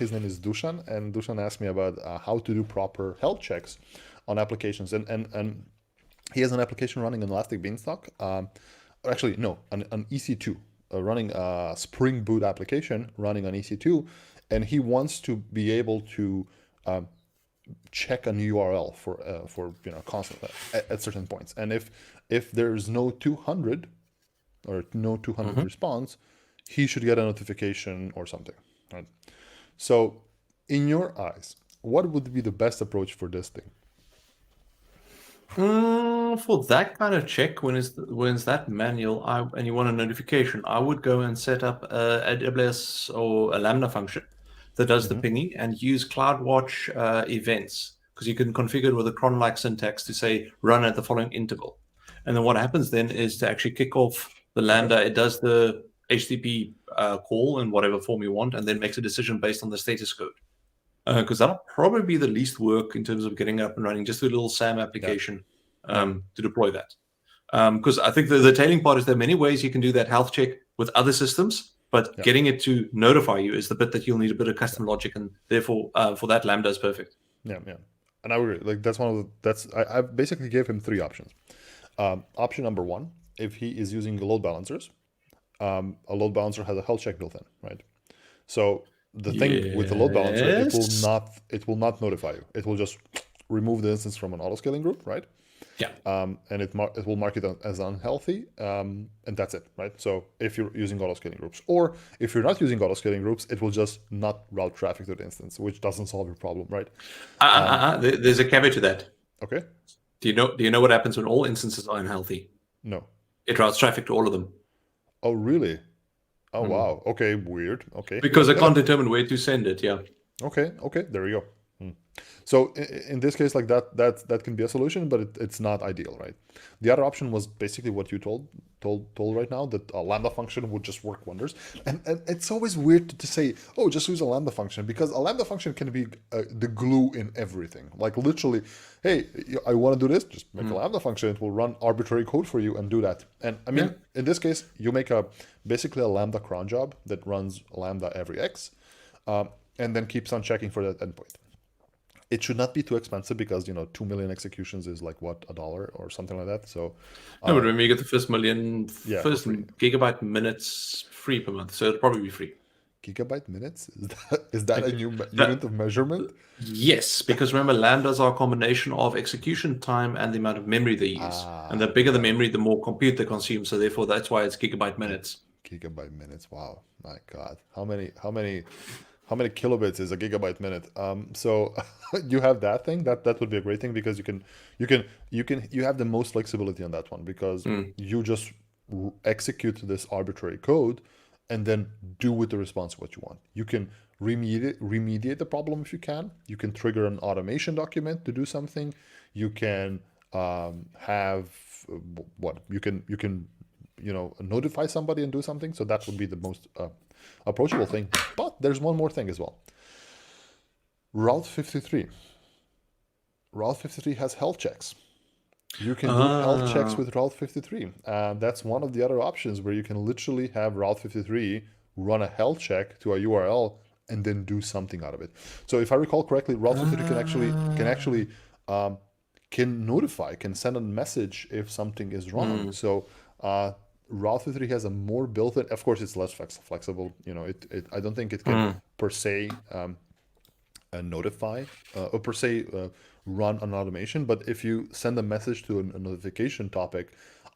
his name is Dushan, and Dushan asked me about how to do proper health checks on applications, and he has an application running on Elastic Beanstalk. Actually, no, an EC2, running a Spring Boot application running on EC2, and he wants to be able to um, check an URL for constant at certain points. And if there's no 200 or no 200 Mhm. response, he should get a notification or something. Right. So, in your eyes, what would be the best approach for this thing? For that kind of check, when it's that manual, and you want a notification, I would go and set up a AWS or a Lambda function that does the Mm-hmm. pinging and use CloudWatch events because you can configure it with a cron-like syntax to say run at the following interval. And then what happens then is to actually kick off the Okay. Lambda. It does the HTTP call in whatever form you want, and then makes a decision based on the status code. Because that'll probably be the least work in terms of getting up and running. Just do a little SAM Yeah. application Yeah. to deploy that. Because I think the tailing part is there are many ways you can do that health check with other systems, but Yeah. getting it to notify you is the bit that you'll need a bit of Yeah. custom logic, and therefore for that Lambda is perfect. Yeah. Yeah. And I would agree. Like that's one of the that's I basically gave him three options. Option number one, if he is using load balancers, a load balancer has a health check built in, right? So the thing with the load balancer, Yes. it will not notify you. It will just remove the instance from an auto scaling group, right? Yeah. And it will mark it as unhealthy, and that's it, right? So if you're using auto scaling groups, or if you're not using auto scaling groups, it will just not route traffic to the instance, which doesn't solve your problem, right? There's a caveat to that. Okay, Do you know what happens when all instances are unhealthy? no. It routes traffic to all of them. Oh, really? Oh, Mm. wow. Okay, weird. Okay. Because I can't determine where to send it. Yeah. Okay, okay, there we go. So in this case, like that can be a solution, but it's not ideal, right? The other option was basically what you told right now, that a lambda function would just work wonders. And it's always weird to say, oh, just use a lambda function, because a lambda function can be the glue in everything. Like literally, hey, I want to do this, just make a Mm. lambda function. It will run arbitrary code for you and do that. And I Yeah. mean, in this case, you make a basically a lambda cron job that runs lambda every x, and then keeps on checking for that endpoint. It should not be too expensive because 2 million executions is like what, $1 or something like that. So No, but when you get the first million, yeah, for first free. gigabyte minutes free per month, so it'll probably be free. Gigabyte minutes, is that a Like new that, unit of measurement? yes, because remember, lambdas are a combination of execution time and the amount of memory they use. And the Ah, bigger the got it. memory, the more compute they consume. So therefore, that's why it's gigabyte minutes. Gigabyte minutes. Wow, my God, how many kilobits is a gigabyte minute? So you have that thing. That would be a great thing because you have the most flexibility on that one because Mm. you just execute this arbitrary code and then do with the response what you want. You can remediate the problem if you can. You can trigger an automation document to do something. You can have what you can notify somebody and do something. So that would be the most approachable thing. But there's one more thing as well. Route 53. Route 53 has health checks. You can do health checks Ah. with Route 53. That's one of the other options where you can literally have Route 53 run a health check to a URL and then do something out of it. So if I recall correctly, Route 53 Ah. um, can send a message if something is wrong. Mm. So Route 53 has a more built-in. Of course, it's less flexible. I don't think it can Mm. per se notify or per se run an automation. But if you send a message to a notification topic,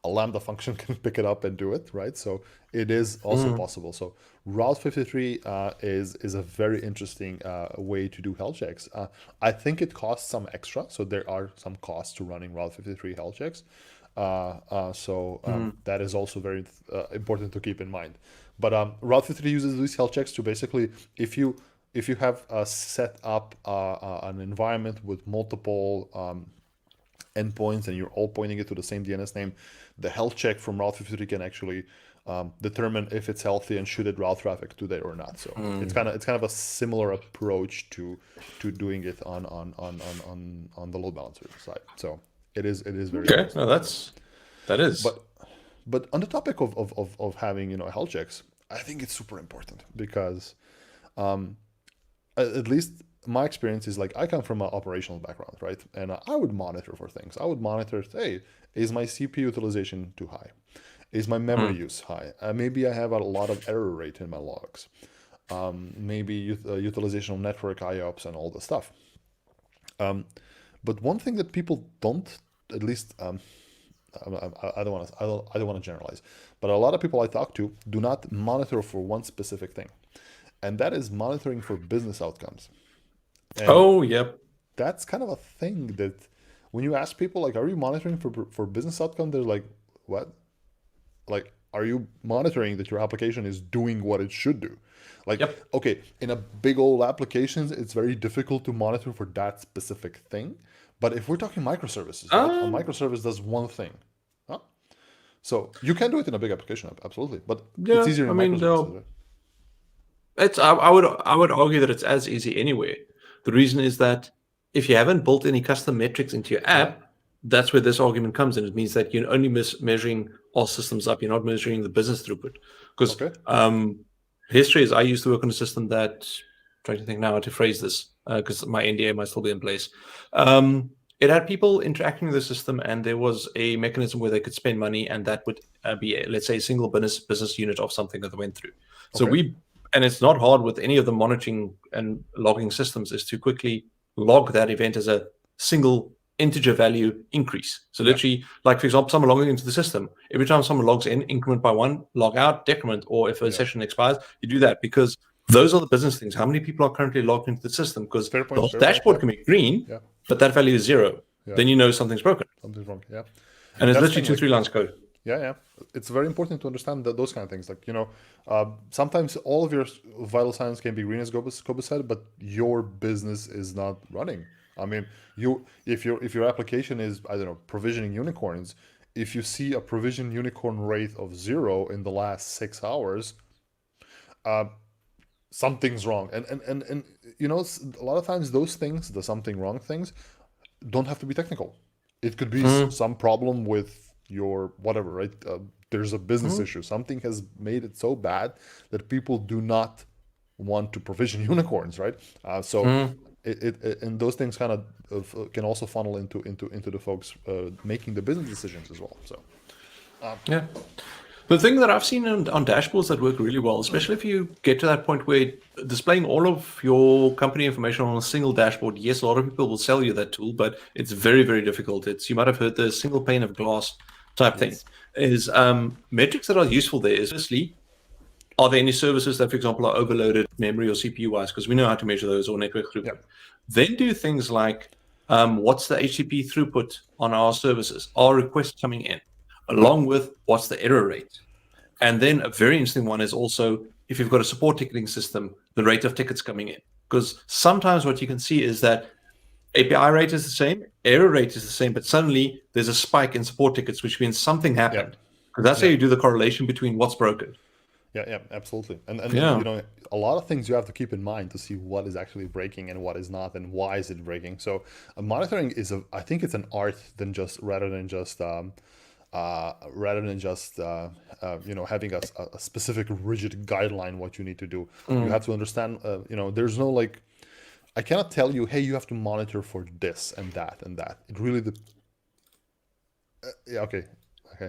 a Lambda function can pick it up and do it, right? So it is also Mm. possible. So Route 53 is a very interesting way to do health checks. I think it costs some extra, so there are some costs to running Route 53 health checks. Mm. That is also very important to keep in mind. But Route 53 uses these health checks to basically, if you have set up an environment with multiple endpoints and you're all pointing it to the same DNS name, the health check from Route 53 can actually determine if it's healthy and should it route traffic to there or not. So it's Mm. kind of a similar approach to doing it on the load balancer side. So it is very Okay. interesting. No, that is. But but on the topic of having health checks, I think it's super important because at least my experience is like I come from an operational background, right? And I would monitor for things. I would monitor, hey, is my CPU utilization too high? Is my memory Mm. use high? Maybe I have a lot of error rate in my logs. Maybe utilization of network IOPS and all the stuff. But one thing that people don't, at least I don't want to I don't want to generalize, but a lot of people I talk to do not monitor for one specific thing, and that is monitoring for business outcomes. And Oh, yep. that's kind of a thing that when you ask people like, "Are you monitoring for business outcome?" They're like, "What? Like, are you monitoring that your application is doing what it should do?" Like, Yep. okay, in a big old applications, it's very difficult to monitor for that specific thing. But if we're talking microservices, right? A Um. microservice does one thing. Huh? So you can do it in a big application, absolutely, but it's Yeah. easier I in mean, microservices, right? it's. I would argue that it's as easy anywhere. The reason is that if you haven't built any custom metrics into your Yeah. app, that's where this argument comes in. It means that you're only measuring all systems up. You're not measuring the business throughput. Because Okay. history is I used to work on a system that, trying to think now how to phrase this, because my NDA might still be in place. It had people interacting with the system, and there was a mechanism where they could spend money, and that would be, let's say, a single business unit of something that they went through. So Okay. and it's not hard with any of the monitoring and logging systems, is to quickly log that event as a single integer value increase. So Yeah. literally, like for example, someone logging into the system, every time someone logs in, increment by one, log out, decrement, or if a Yeah. session expires, you do that because those are the business things. How many people are currently logged into the system? Because Fair the point. whole Fair point. dashboard Yeah. can be green, Yeah. but that value is zero. Yeah. Then you know something's broken. Something's wrong. Yeah. And it's That's the literally thing. two, Like, 3 lines code. yeah. It's very important to understand that those kind of things. Like, sometimes all of your vital signs can be green, as Cobus said, but your business is not running. I mean, if your application is, I don't know, provisioning unicorns, if you see a provision unicorn rate of 0 in the last 6 hours, something's wrong. And a lot of times those things, the something wrong things, don't have to be technical. It could be Mm-hmm. some problem with your whatever, right? There's a business Mm-hmm. issue. Something has made it so bad that people do not want to provision unicorns, right? So Mm-hmm. and those things kind of can also funnel into the folks making the business decisions as well. So Yeah. The thing that I've seen on dashboards that work really well, especially if you get to that point where displaying all of your company information on a single dashboard, yes, a lot of people will sell you that tool, but it's very, very difficult. You might have heard the single pane of glass type thing. Is metrics that are useful there is, firstly, are there any services that, for example, are overloaded memory or CPU wise? Because we know how to measure those, or network throughput. Yep. Then do things like what's the HTTP throughput on our services? Are requests coming in? Along with what's the error rate? And then a very interesting one is also, if you've got a support ticketing system, the rate of tickets coming in. Because sometimes what you can see is that API rate is the same, error rate is the same, but suddenly there's a spike in support tickets, which means something happened. Because that's how you do the correlation between what's broken. Yeah, absolutely. And Yeah. you know, a lot of things you have to keep in mind to see what is actually breaking and what is not, and why is it breaking. So monitoring is I think it's an art than just rather than just you know, having a specific rigid guideline what you need to do. You have to understand. You know, there's no like, I cannot tell you, hey, you have to monitor for this and that and that. It really yeah, okay.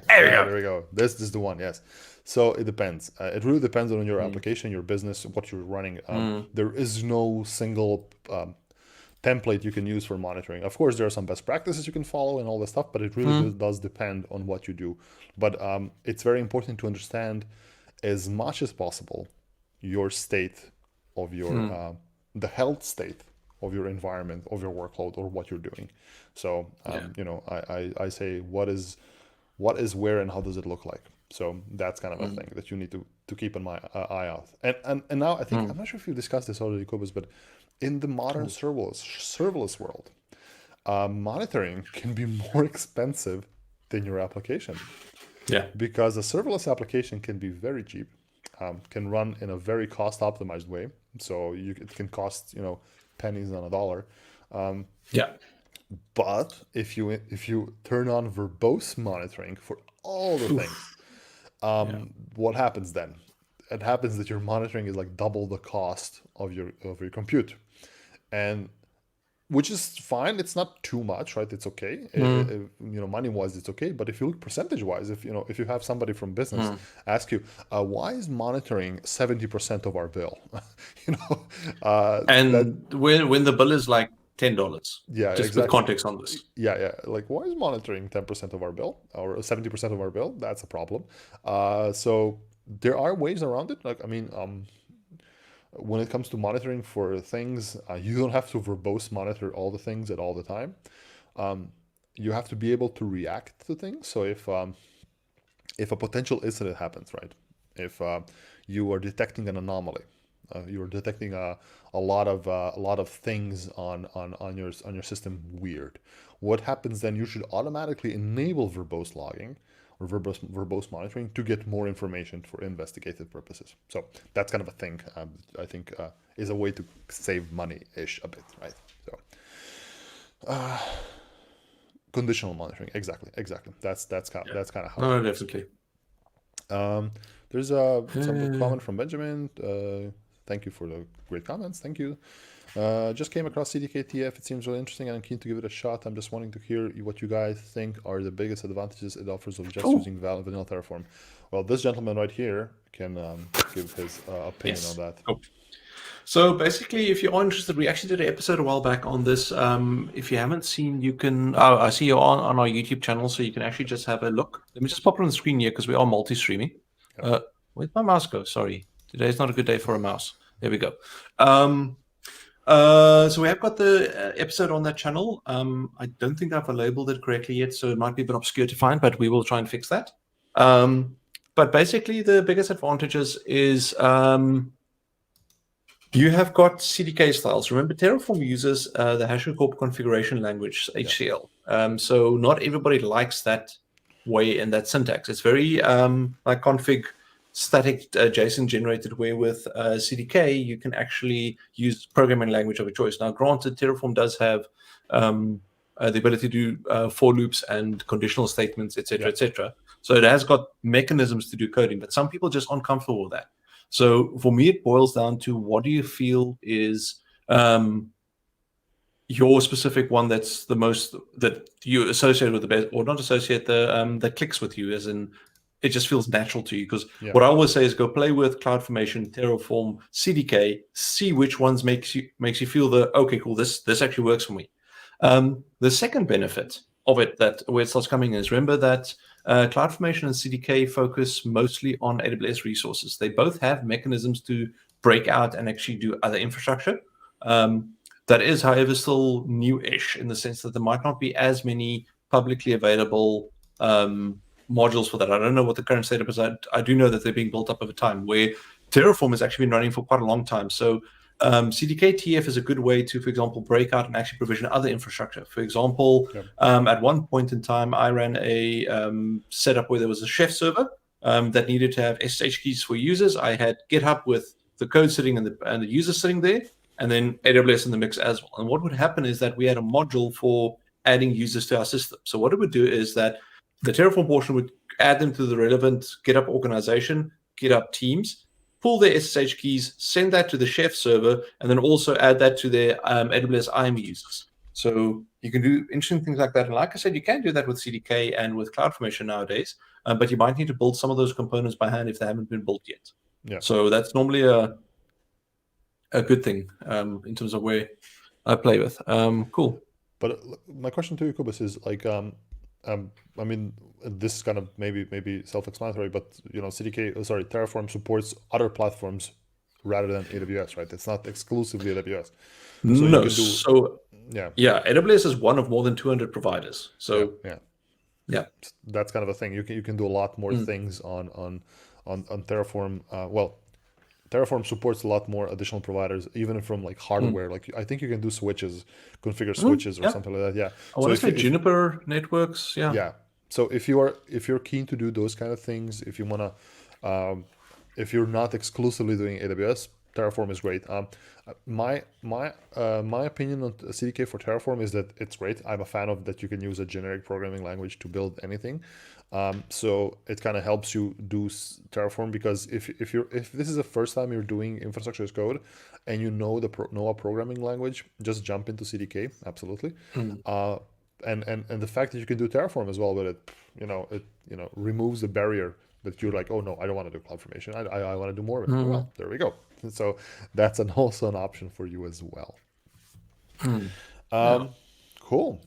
There we go. This is the one. Yes. So it depends. It really depends on your application, your business, what you're running. There is no single template you can use for monitoring. Of course, there are some best practices you can follow and all this stuff, but it really does depend on what you do. But it's very important to understand as much as possible your state of your the health state of your environment, of your workload, or what you're doing. So you know, I say what is where and how does it look like. So that's kind of a thing that you need to keep an eye out. And now I think I'm not sure if you discussed this already, Cobus, but in the modern serverless world, monitoring can be more expensive than your application. Yeah. Because a serverless application can be very cheap, can run in a very cost optimized way. So it can cost, you know, pennies on a dollar. Yeah. But if you turn on verbose monitoring for all the things, what happens then? It happens that your monitoring is like double the cost of your compute, and which is fine. It's not too much, right? It's okay. You know, money wise, it's okay. But if you look percentage wise, if you have somebody from business ask you, why is monitoring 70% of our bill? You know, and when the bill is like $10, yeah, just exactly. with context on this. Yeah. Like, why is monitoring 10% of our bill or 70% of our bill? That's a problem. So there are ways around it. Like, I mean, when it comes to monitoring for things, you don't have to verbose monitor all the things at all the time. You have to be able to react to things. So if a potential incident happens, right? If you are detecting an anomaly, you're detecting a lot of things on your system weird. What happens then? You should automatically enable verbose logging or verbose monitoring to get more information for investigative purposes. So that's kind of a thing. I think is a way to save money-ish a bit, right? So conditional monitoring, exactly. That's kind of how. No, definitely. There's some comment from Benjamin. Thank you for the great comments. Thank you. Just came across CDK-TF. It seems really interesting and I'm keen to give it a shot. I'm just wanting to hear what you guys think are the biggest advantages it offers of just using vanilla Terraform. Well, this gentleman right here can give his opinion on that. Cool. So basically, if you are interested, we actually did an episode a while back on this. If you haven't seen, you can. I see you're on our YouTube channel, so you can actually just have a look. Let me just pop it on the screen here because we are multi-streaming. Yep. Where'd my mouse go? Sorry, today's not a good day for a mouse. There we go. So we have got the episode on that channel. I don't think I've labeled it correctly yet, so it might be a bit obscure to find, but we will try and fix that. But basically, the biggest advantages is you have got CDK styles. Remember, Terraform uses the HashiCorp configuration language, HCL. So not everybody likes that way and that syntax. It's very like config static JSON generated, where with CDK, you can actually use programming language of a choice. Now, granted, Terraform does have the ability to do for loops and conditional statements, etc., etc. So it has got mechanisms to do coding, but some people just aren't comfortable with that. So for me, it boils down to what do you feel is your specific one that's the most that you associate with the best, or not associate, the that clicks with you, as in it just feels natural to you. Because Yeah. what I always say is go play with CloudFormation, Terraform, CDK, see which ones makes you feel okay, cool, this actually works for me. The second benefit of it, that where it starts coming, is remember that CloudFormation and CDK focus mostly on AWS resources. They both have mechanisms to break out and actually do other infrastructure. That is, however, still new-ish in the sense that there might not be as many publicly available modules for that. I don't know what the current setup is. I do know that they're being built up over time, where Terraform has actually been running for quite a long time. So CDK TF is a good way to, for example, break out and actually provision other infrastructure. For example, at one point in time, I ran a setup where there was a chef server that needed to have SSH keys for users. I had GitHub with the code sitting and the user sitting there, and then AWS in the mix as well. And what would happen is that we had a module for adding users to our system. So what it would do is that the Terraform portion would add them to the relevant GitHub organization, GitHub teams, pull their SSH keys, send that to the chef server, and then also add that to their AWS IAM users. So you can do interesting things like that. And like I said, you can do that with CDK and with CloudFormation nowadays, but you might need to build some of those components by hand if they haven't been built yet. Yeah. So that's normally a good thing in terms of where I play with. Cool. But my question to you, Cobus, is like, I mean, this is kind of maybe self-explanatory, but Terraform supports other platforms rather than AWS, right? It's not exclusively AWS. So No, you can do, so yeah, AWS is one of more than 200 providers. So yeah, that's kind of a thing. You can do a lot more things on Terraform. Well, Terraform supports a lot more additional providers, even from like hardware. Like I think you can do switches, configure switches or something like that. Yeah. I want to say Juniper networks. Yeah. So if you're keen to do those kind of things, if you wanna, if you're not exclusively doing AWS, Terraform is great. My opinion on CDK for Terraform is that it's great. I'm a fan of that. You can use a generic programming language to build anything. So it kind of helps you do Terraform, because if this is the first time you're doing infrastructure as code and you know a programming language, just jump into CDK. Absolutely. And the fact that you can do Terraform as well with it, it removes the barrier that you're like, oh no, I don't want to do CloudFormation. I want to do more of it. Well, there we go. So that's also an option for you as well. Cool.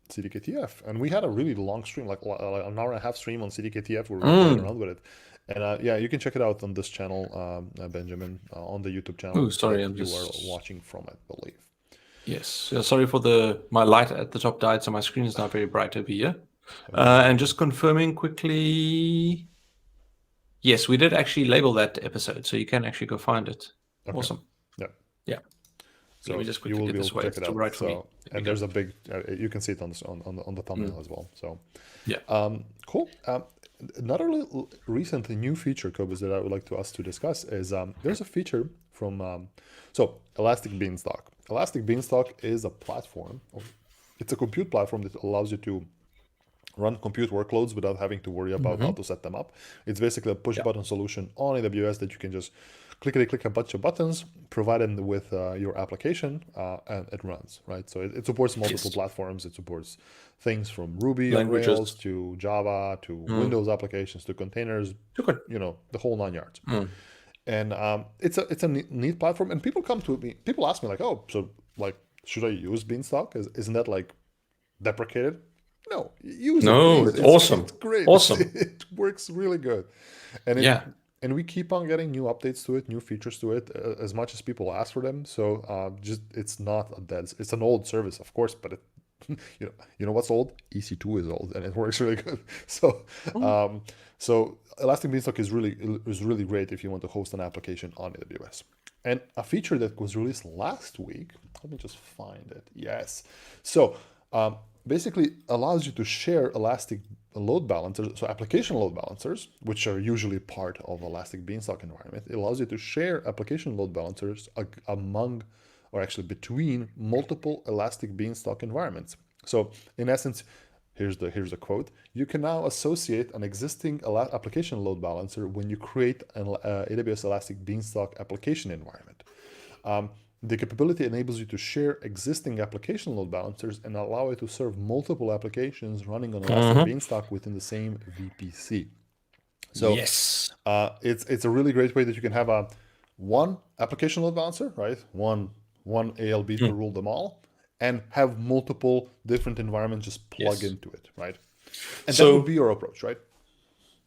CDKTF, and we had a really long stream, like an hour and a half stream on CDKTF. We were playing around with it, and you can check it out on this channel, Benjamin, on the YouTube channel. Oh, sorry, you are watching from, I believe. Yes, sorry for my light at the top died, so my screen is not very bright over here. And just confirming quickly, yes, we did actually label that episode, so you can actually go find it. Okay. Awesome. Yeah. So let me just quickly get this way. It's right for me. And there's a big, you can see it on the thumbnail as well. So cool. Another recent new feature, Cobus, that I would like us to discuss is there's a feature from Elastic Beanstalk. Elastic Beanstalk is a platform. It's a compute platform that allows you to run compute workloads without having to worry about how to set them up. It's basically a push button solution on AWS that you can just click a bunch of buttons, provide them with your application, and it runs, right? So it supports multiple platforms. It supports things from Ruby on Rails to Java to Windows applications to containers, the whole 9 yards. And it's a neat platform. And people come to me, people ask me like, oh, so like, should I use Beanstalk? Isn't that like deprecated? No, use it. No, it's awesome. It's great. Awesome. It works really good. And and we keep on getting new updates to it, new features to it, as much as people ask for them. So it's not it's an old service, of course, but you know what's old? EC2 is old, and it works really good. So so Elastic Beanstalk is really great if you want to host an application on AWS. And a feature that was released last week, let me just find it. Yes. So basically allows you to share Elastic load balancers, so application load balancers, which are usually part of Elastic Beanstalk environment. It allows you to share application load balancers among, or actually between, multiple Elastic Beanstalk environments. So in essence, here's the quote: you can now associate an existing application load balancer when you create an AWS Elastic Beanstalk application environment. The capability enables you to share existing application load balancers and allow it to serve multiple applications running on Elastic Beanstalk within the same VPC. So Yes. it's a really great way that you can have a one application load balancer, right? One ALB to rule them all, and have multiple different environments just plug Yes. into it, right? And that So would be your approach, right?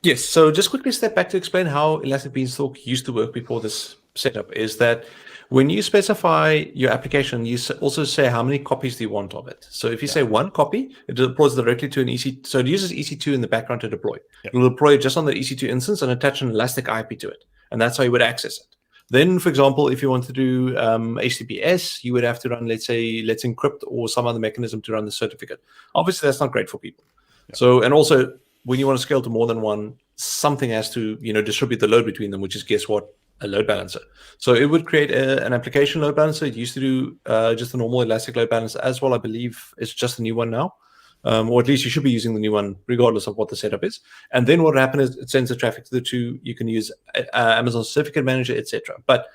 yes. So just quickly step back to explain how Elastic Beanstalk used to work before this setup is that when you specify your application, you also say how many copies do you want of it. So if you say one copy, it deploys directly to an EC. So it uses EC2 in the background to deploy. It'll deploy it just on the EC2 instance and attach an Elastic IP to it. And that's how you would access it. Then, for example, if you want to do HTTPS, you would have to run, let's say, Let's Encrypt or some other mechanism to run the certificate. Obviously, that's not great for people. So, and also, when you want to scale to more than one, something has to, distribute the load between them, which is, guess what? A load balancer. So it would create an application load balancer. It used to do just a normal Elastic load balancer as well. I believe it's just a new one now. Or at least you should be using the new one, regardless of what the setup is. And then what will happen is it sends the traffic to the two. You can use Amazon Certificate Manager, etc. But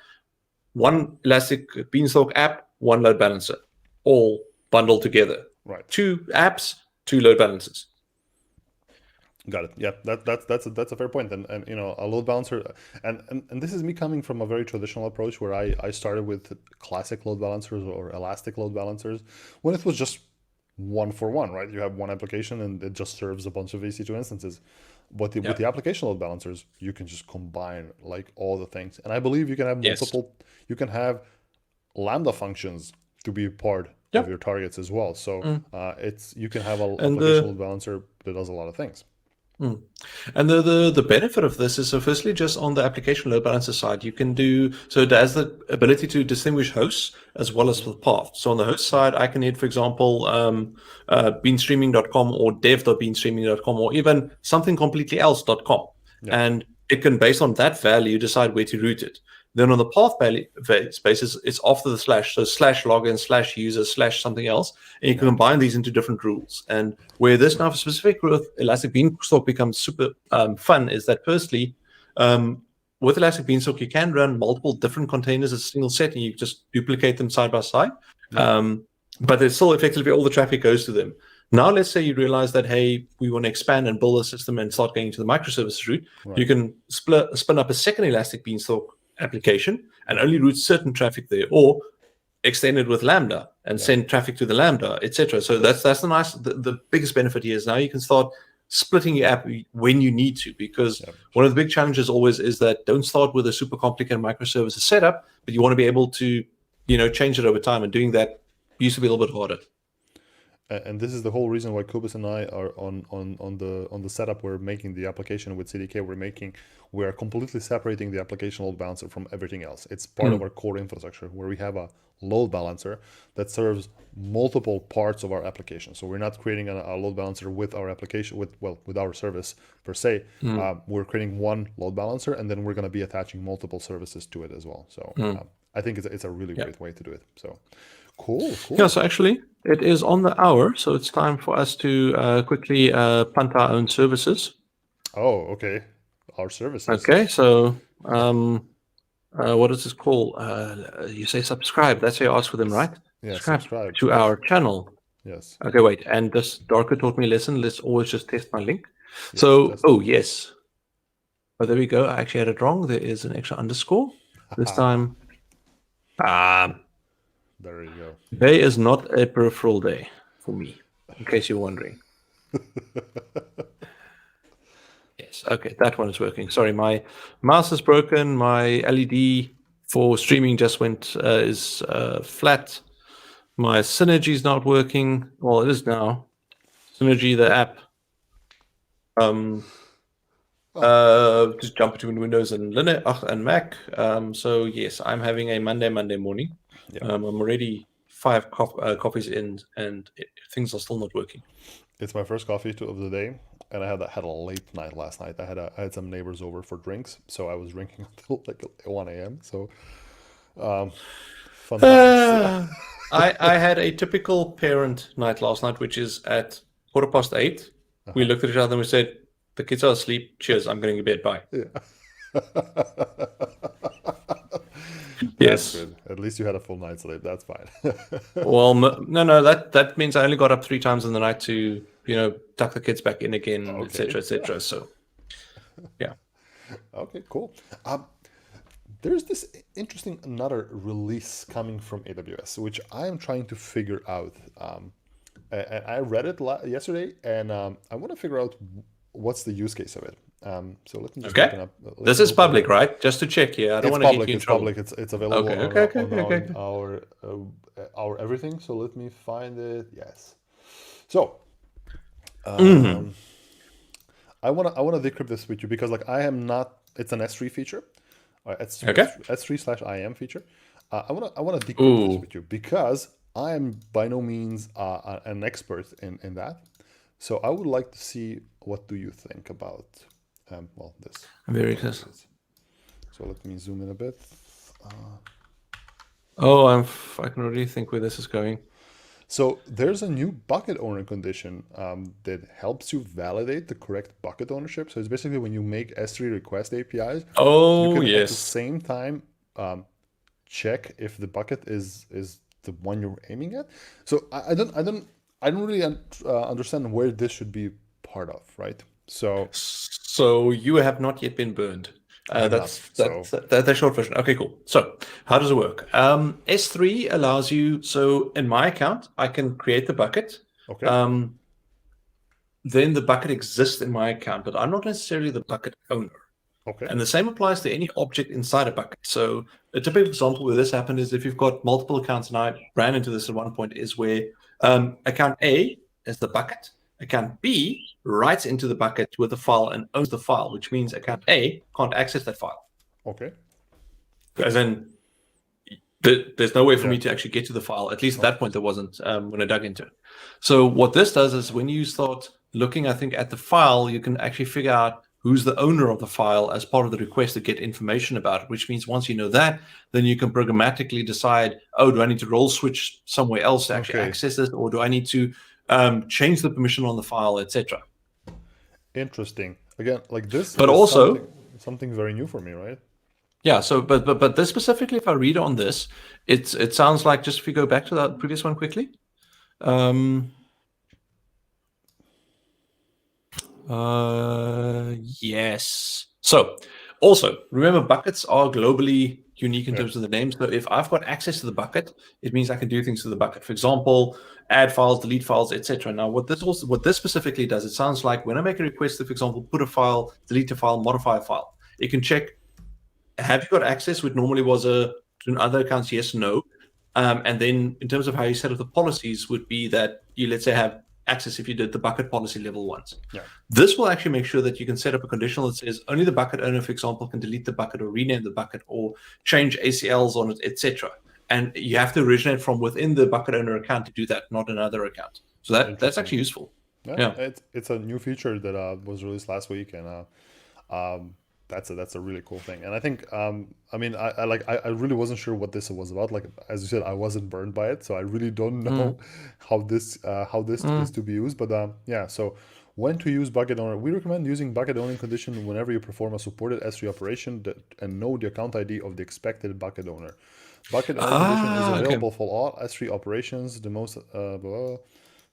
one Elastic Beanstalk app, one load balancer, all bundled together. Right. 2 apps, 2 load balancers. Got it. Yeah, that's a fair point. And a load balancer, and this is me coming from a very traditional approach where I started with classic load balancers or elastic load balancers when it was just one for one, right? You have one application and it just serves a bunch of EC2 instances. But with the application load balancers, you can just combine like all the things. And I believe you can have multiple, you can have Lambda functions to be part of your targets as well. So you can have an application load balancer that does a lot of things. And the benefit of this is, so firstly, just on the application load balancer side, you can do, so it has the ability to distinguish hosts as well as the path. So on the host side, I can hit, for example, beanstreaming.com or dev.beanstreaming.com or even something completely else.com. And it can, based on that value, decide where to route it. Then on the path basis, it's after the slash, so /login, /user, /something else, and you can combine these into different rules. And where this now, for specific with Elastic Beanstalk becomes super fun is that firstly, with Elastic Beanstalk, you can run multiple different containers as a single set, and you just duplicate them side by side. But it's still effectively all the traffic goes to them. Now, let's say you realize that, hey, we want to expand and build a system and start going to the microservices route. You can spin up a second Elastic Beanstalk application and only route certain traffic there, or extend it with Lambda and send traffic to the Lambda, etc. So that's the nice, the biggest benefit here is now you can start splitting your app when you need to, because one of the big challenges always is that don't start with a super complicated microservices setup, but you want to be able to, change it over time, and doing that used to be a little bit harder. And this is the whole reason why Cobus and I are on the setup we're making the application with CDK. We are completely separating the application load balancer from everything else. It's part of our core infrastructure where we have a load balancer that serves multiple parts of our application. So we're not creating a load balancer with our application with our service per se. We're creating one load balancer, and then we're going to be attaching multiple services to it as well. So I think it's a really great way to do it. So cool. Yeah, so actually it is on the hour, so it's time for us to quickly punt our own services. Oh, okay. Our services. Okay, so what is this called? You say subscribe. That's how you ask for them, right? Yeah, subscribe to our channel. Yes. Okay, wait. And this Darko taught me a lesson. Let's always just test my link. So, yes. Oh, there we go. I actually had it wrong. There is an extra underscore. This time. There you go. Today is not a peripheral day for me, in case you're wondering. Yes, okay, that one is working. Sorry, my mouse is broken. My LED for streaming just is flat. My Synergy is not working. Well, it is now. Synergy, the app. Just jump between Windows and Linux and Mac. So yes, I'm having a Monday morning. I'm already 5 coffees in, and things are still not working. It's my first coffee of the day, and I had a late night last night. I had some neighbors over for drinks, so I was drinking until like 1 a.m. So, fun times. I had a typical parent night last night, which is at 8:15. We looked at each other and we said, "The kids are asleep. Cheers. I'm going to bed. Bye." Yeah. That's Yes. good. At least you had a full night's sleep. That's fine. Well, no, that means I only got up 3 times in the night to, tuck the kids back in again, Okay. etc., etc. So, yeah. Okay, cool. There's this interesting another release coming from AWS, which I am trying to figure out. And I read it yesterday, and I want to figure out what's the use case of it. So let me just Okay. open up. Let This me is open public, up. right? Just to check here. I don't It's want to get public. you in It's trouble. public. It's available Okay, on okay, okay, okay, okay. our everything. So let me find it. Yes. So Mm-hmm. I wanna decrypt this with you because like I am not. It's an S3 feature. Okay. S3/IAM feature. I wanna decrypt this Ooh. with you because I am by no means an expert in that. So I would like to see what do you think about this. I'm very Whatever close. it is. So let me zoom in a bit. Oh, I can already think where this is going. So there's a new bucket owner condition that helps you validate the correct bucket ownership. So it's basically when you make S3 request APIs, you Oh, can at the yes. same time check if the bucket is the one you're aiming at. So I don't really understand where this should be part of, right? So So you have not yet been burned. I have not. So That's the short version. Okay, cool. So how does it work? S3 allows you. So in my account, I can create the bucket. okay, Um, then the bucket exists in my account, but I'm not necessarily the bucket owner. okay, And the same applies to any object inside a bucket. So a typical example where this happened is if you've got multiple accounts, and I ran into this at one point, is where account A is the bucket, account B writes into the bucket with a file and owns the file, which means account A can't access that file. okay, As in, there's no way for yeah, me to actually get to the file. At least at okay, that point, there wasn't when I dug into it. So what this does is when you start looking, I think, at the file, you can actually figure out who's the owner of the file as part of the request to get information about it, which means once you know that, then you can programmatically decide, oh, do I need to role switch somewhere else to actually okay. access it, or do I need to change the permission on the file, etc. Interesting. Again, like this But is also, something very new for me, right? yeah, so but this specifically, if I read on this, it sounds like, just if we go back to that previous one quickly. Yes. So also remember, buckets are globally unique in Yeah. terms of the name. So if I've got access to the bucket, it means I can do things to the bucket. For example, add files, delete files, etc. Now, what this specifically does, it sounds like when I make a request to, for example, put a file, delete a file, modify a file, it can check, have you got access, which normally was to other accounts, yes, no. And then in terms of how you set up the policies would be that you, let's say, have access if you did the bucket policy level once. Yeah. This will actually make sure that you can set up a conditional that says only the bucket owner, for example, can delete the bucket or rename the bucket or change ACLs on it, etc. And you have to originate from within the bucket owner account to do that, not another account. So that's Interesting. actually useful. Yeah, Yeah. it's a new feature that was released last week, and that's a really cool thing. And I think I mean I really wasn't sure what this was about. Like as you said, I wasn't burned by it, so I really don't know how this is to be used. But yeah, so when to use bucket owner? We recommend using bucket owning condition whenever you perform a supported S3 operation and know the account ID of the expected bucket owner. Bucket owner condition is Okay. available for all S3 operations. The most blah.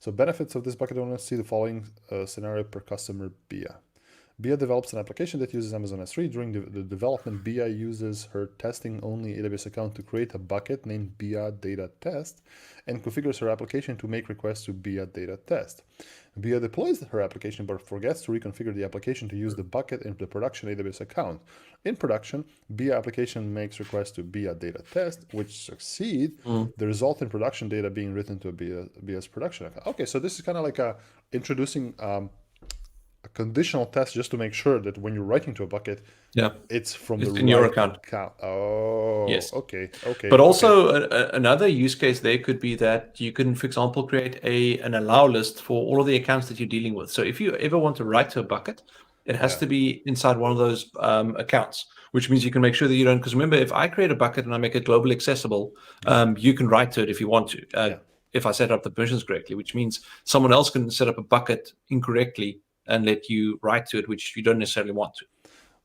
So benefits of this bucket owner, see the following scenario per customer BIA. BIA develops an application that uses Amazon S3. During the development, BIA uses her testing-only AWS account to create a bucket named BIA Data Test and configures her application to make requests to BIA Data Test. BIA deploys her application but forgets to reconfigure the application to use the bucket in the production AWS account. In production, BIA application makes requests to BIA Data Test, which succeed, the result in production data being written to BIA's production account. Okay, so this is kind of like introducing a conditional test just to make sure that when you're writing to a bucket, Yeah. it's from It's the in your right account. Oh, Yes. okay. But also another use case there could be that you can, for example, create an allow list for all of the accounts that you're dealing with. So if you ever want to write to a bucket, it has Yeah. to be inside one of those accounts, which means you can make sure that you don't, because remember, if I create a bucket and I make it globally accessible, you can write to it if you want to, if I set up the permissions correctly, which means someone else can set up a bucket incorrectly and let you write to it, which you don't necessarily want to.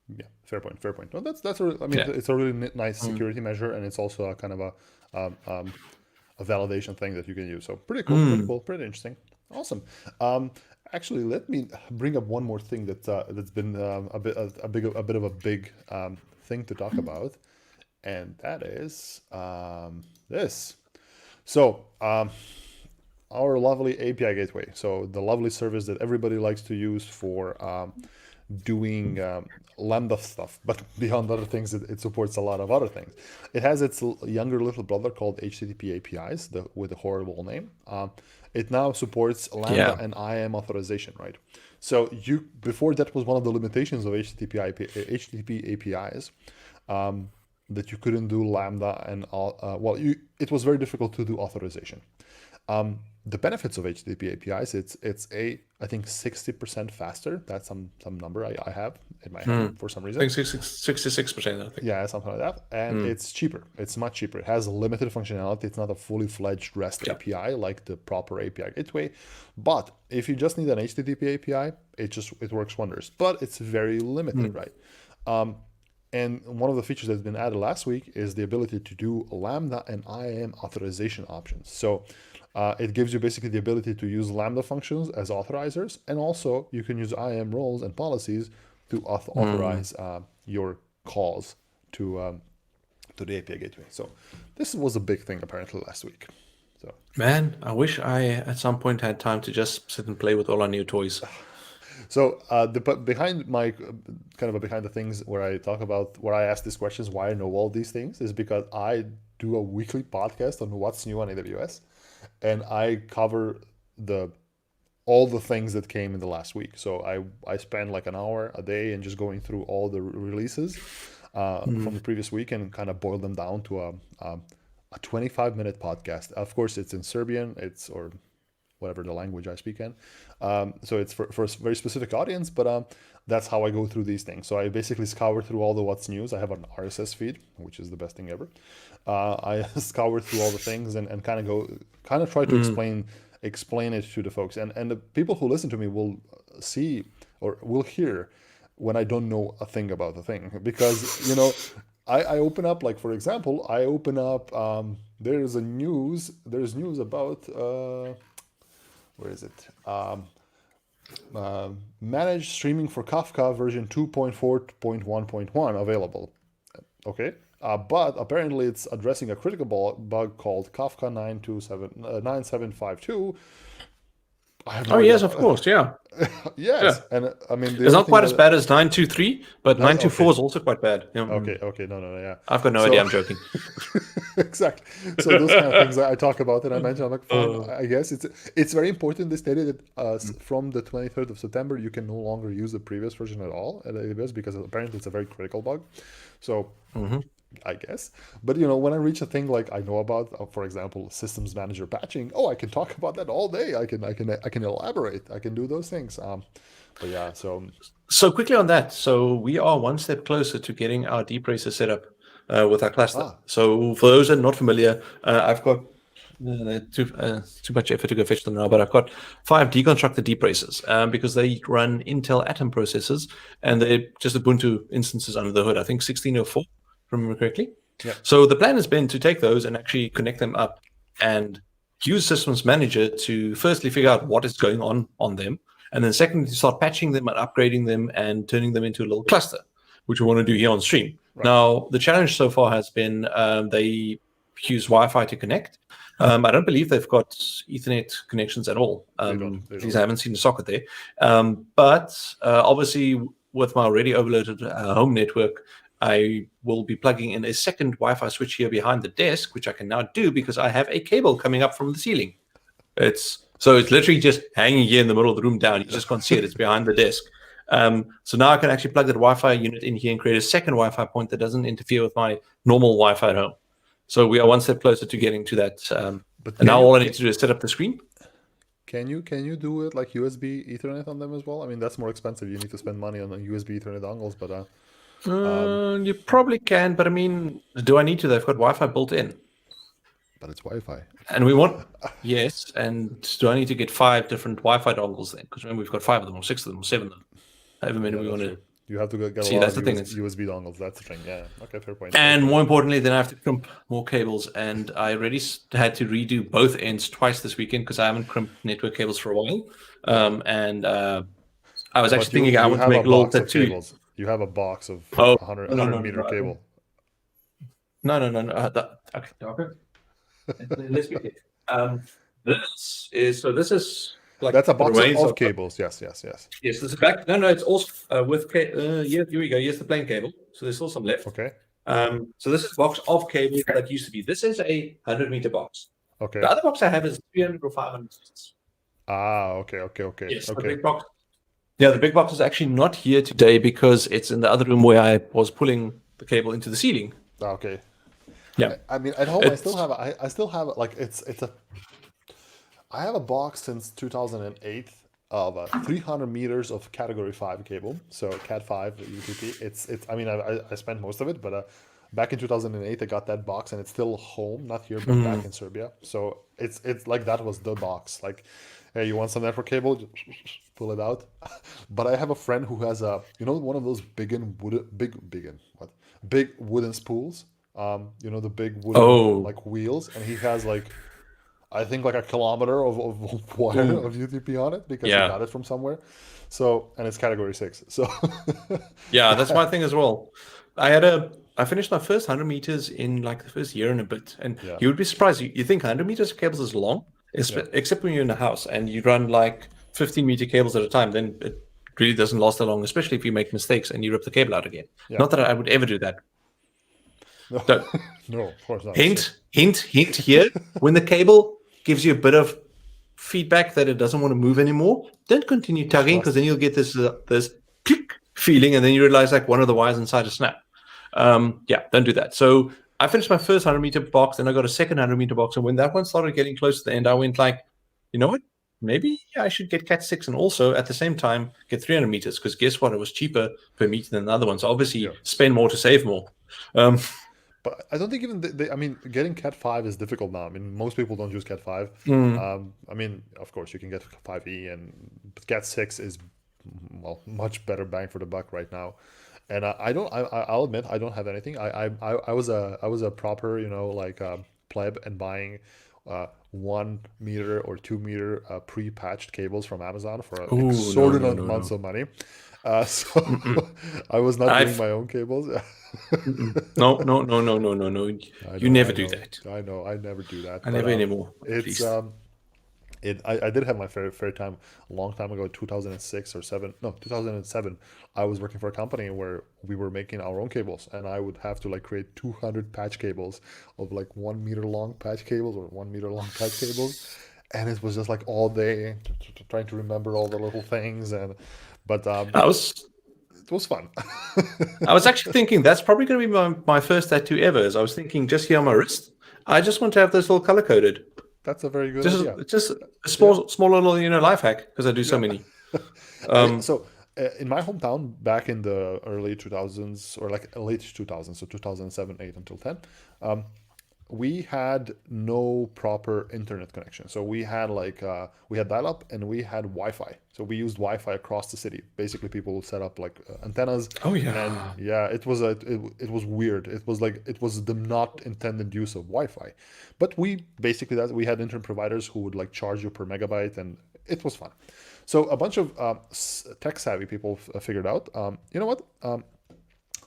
Yeah, fair point. Fair point. No, I mean, Yeah. it's a really nice security measure, and it's also a kind of a validation thing that you can use. So pretty cool, pretty cool, pretty interesting. Awesome. Um, Actually, let me bring up one more thing that's been a bit of a big thing to talk about, and that is this. So our lovely API gateway. So the lovely service that everybody likes to use for doing Lambda stuff, but beyond other things, it supports a lot of other things. It has its younger little brother called HTTP APIs, with a horrible name. It now supports Lambda Yeah. and IAM authorization, right? So before that was one of the limitations of HTTP APIs. That you couldn't do Lambda and it was very difficult to do authorization. The benefits of HTTP APIs, it's I think 60% faster. That's some number I have in my head for some I reason. think 66%, I think. Yeah, something like that. And it's cheaper. It's much cheaper. It has limited functionality. It's not a fully fledged REST Yeah. API like the proper API gateway. But if you just need an HTTP API, it works wonders. But it's very limited, right? And one of the features that's been added last week is the ability to do Lambda and IAM authorization options. So it gives you basically the ability to use Lambda functions as authorizers, and also you can use IAM roles and policies to authorize your calls to the API gateway. So this was a big thing apparently last week. So Man, I wish I at some point had time to just sit and play with all our new toys. behind my kind of behind the things where I ask these questions, why I know all these things, is because I do a weekly podcast on what's new on AWS, and I cover all the things that came in the last week. So I spend like an hour a day and just going through all the releases from the previous week and kind of boil them down to a 25-minute podcast. Of course, it's in Serbian, or whatever the language I speak in. So it's for a very specific audience, but that's how I go through these things. So I basically scour through all the what's news. I have an RSS feed, which is the best thing ever. I scour through all the things and kind of try to explain it to the folks. And the people who listen to me will see or will hear when I don't know a thing about the thing. Because, I open up, like, for example, there's news about, where is it? Managed streaming for Kafka version 2.4.1.1 available. Okay. But apparently it's addressing a critical bug called Kafka 9752. I have no Oh, yes, idea. of course. Yeah. Yes. Yeah. And I mean, It's not quite as bad as 923, but 924 okay. is also quite bad. Yeah. Okay, no, yeah. I've got no idea. I'm joking. Exactly. So those kind of things I talk about and I mention, I'm like, I guess it's very important. They stated that from the 23rd of September, you can no longer use the previous version at all at AWS because apparently it's a very critical bug. So I guess. But when I reach a thing like I know about, for example, systems manager patching, I can talk about that all day. I can elaborate. I can do those things. But yeah, So quickly on that, so we are one step closer to getting our deep racer set up with our cluster. So for those that are not familiar, I've got too much effort to go fetch them now, but I've got 5 deconstructed deep racers because they run Intel Atom processors and they're just Ubuntu instances under the hood. I think 1604, if I remember correctly. Yeah. So the plan has been to take those and actually connect them up and use Systems Manager to firstly figure out what is going on them, and then secondly to start patching them and upgrading them and turning them into a little cluster, which we want to do here on stream. Right. Now, the challenge so far has been they use Wi-Fi to connect. I don't believe they've got Ethernet connections at all. At least I haven't seen the socket there. But obviously, with my already overloaded home network, I will be plugging in a second Wi-Fi switch here behind the desk, which I can now do because I have a cable coming up from the ceiling. It's literally just hanging here in the middle of the room down. You just can't see it. It's behind the desk. So now I can actually plug that Wi-Fi unit in here and create a second Wi-Fi point that doesn't interfere with my normal Wi-Fi at home. So we are one step closer to getting to that. But now all I need to do is set up the screen. Can you do it like USB Ethernet on them as well? I mean, that's more expensive. You need to spend money on the USB Ethernet dongles, but you probably can. But I mean, do I need to? They've got Wi-Fi built in. But it's Wi-Fi. And we want yes. And do I need to get 5 different Wi-Fi dongles then? Because remember, we've got 5 of them, or 6 of them, or 7 of them. However many we want to You have to get a See, lot that's of the thing. USB dongles. That's the thing. Yeah. Okay, fair point. And more importantly, then I have to crimp more cables. And I already had to redo both ends twice this weekend because I haven't crimped network cables for a while. I was actually But you thinking I you want to have a make a little box of tattoo. cables. You have a box of Oh, 100 meter cable. No. Okay, Darko. Let's be clear. This is like That's a the box remains of of. cables. Yes. Yes, this is back. No, it's also yeah, here we go. Here's the plain cable. So there's still some left. Okay. So this is a box of cable that used to be. This is a 100-meter box. Okay. The other box I have is 300 or 500 meters. Okay. Yes, the big box. Yeah, the big box is actually not here today because it's in the other room where I was pulling the cable into the ceiling. Okay. Yeah. I mean, at home, It's- I still have like I have a box since 2008 of 300 meters of Category 5 cable, so Cat 5 UTP. It's. I mean, I spent most of it, but back in 2008, I got that box, and it's still home, not here, but back in Serbia. So it's like that was the box. Like, hey, you want some network cable? Just pull it out. But I have a friend who has one of those big wooden spools. The big wooden like wheels, and he has like I think like a kilometer of wire of UTP on it because he got it from somewhere. So, and it's category 6. So Yeah, that's my thing as well. I finished my first 100 meters in like the first year and a bit, and you would be surprised. You think 100 meters of cables is long, except when you're in a house and you run like 15-meter cables at a time. Then it really doesn't last that long, especially if you make mistakes and you rip the cable out again. Not that I would ever do that. No, no, of course not. Hint here. When the cable gives you a bit of feedback that it doesn't want to move anymore, don't continue tugging because then you'll get this click feeling, and then you realize like one of the wires inside a snap. Don't do that. So I finished my first 100-meter box, then I got a second 100-meter box, and when that one started getting close to the end, I went like, you know what? Maybe I should get Cat 6 and also at the same time get 300 meters because guess what? It was cheaper per meter than the other one. So obviously spend more to save more. But I don't think even I mean, getting Cat 5 is difficult now. I mean, most people don't use Cat 5. I mean, of course, you can get 5e, but Cat 6 is much better bang for the buck right now. And I'll admit I don't have anything. I was a proper pleb and buying 1 meter or 2 meter pre-patched cables from Amazon for exorbitant amounts of money. So I was not doing my own cables. No. You never do that. I know. I never do that. I never anymore. It's I did have my fair time a long time ago, 2006 or 7. No, 2007. I was working for a company where we were making our own cables, and I would have to like create 200 patch cables of like 1 meter long patch cables or 1 meter long patch cables, and it was just like all day trying to remember all the little things but it was fun. I was actually thinking that's probably going to be my first tattoo ever. As I was thinking, just here on my wrist, I just want to have this all color coded. That's a very good idea. Just a small little life hack because I do so many. In my hometown, back in the early 2000s or like late 2000s, so 2007, 8 until 10, we had no proper internet connection. So we had we had dial-up and we had Wi-Fi. So we used Wi-Fi across the city. Basically, people would set up like antennas. Oh yeah. And it was weird. It was the not intended use of Wi-Fi. But we had internet providers who would like charge you per megabyte, and it was fun. So a bunch of tech savvy people figured out, you know what?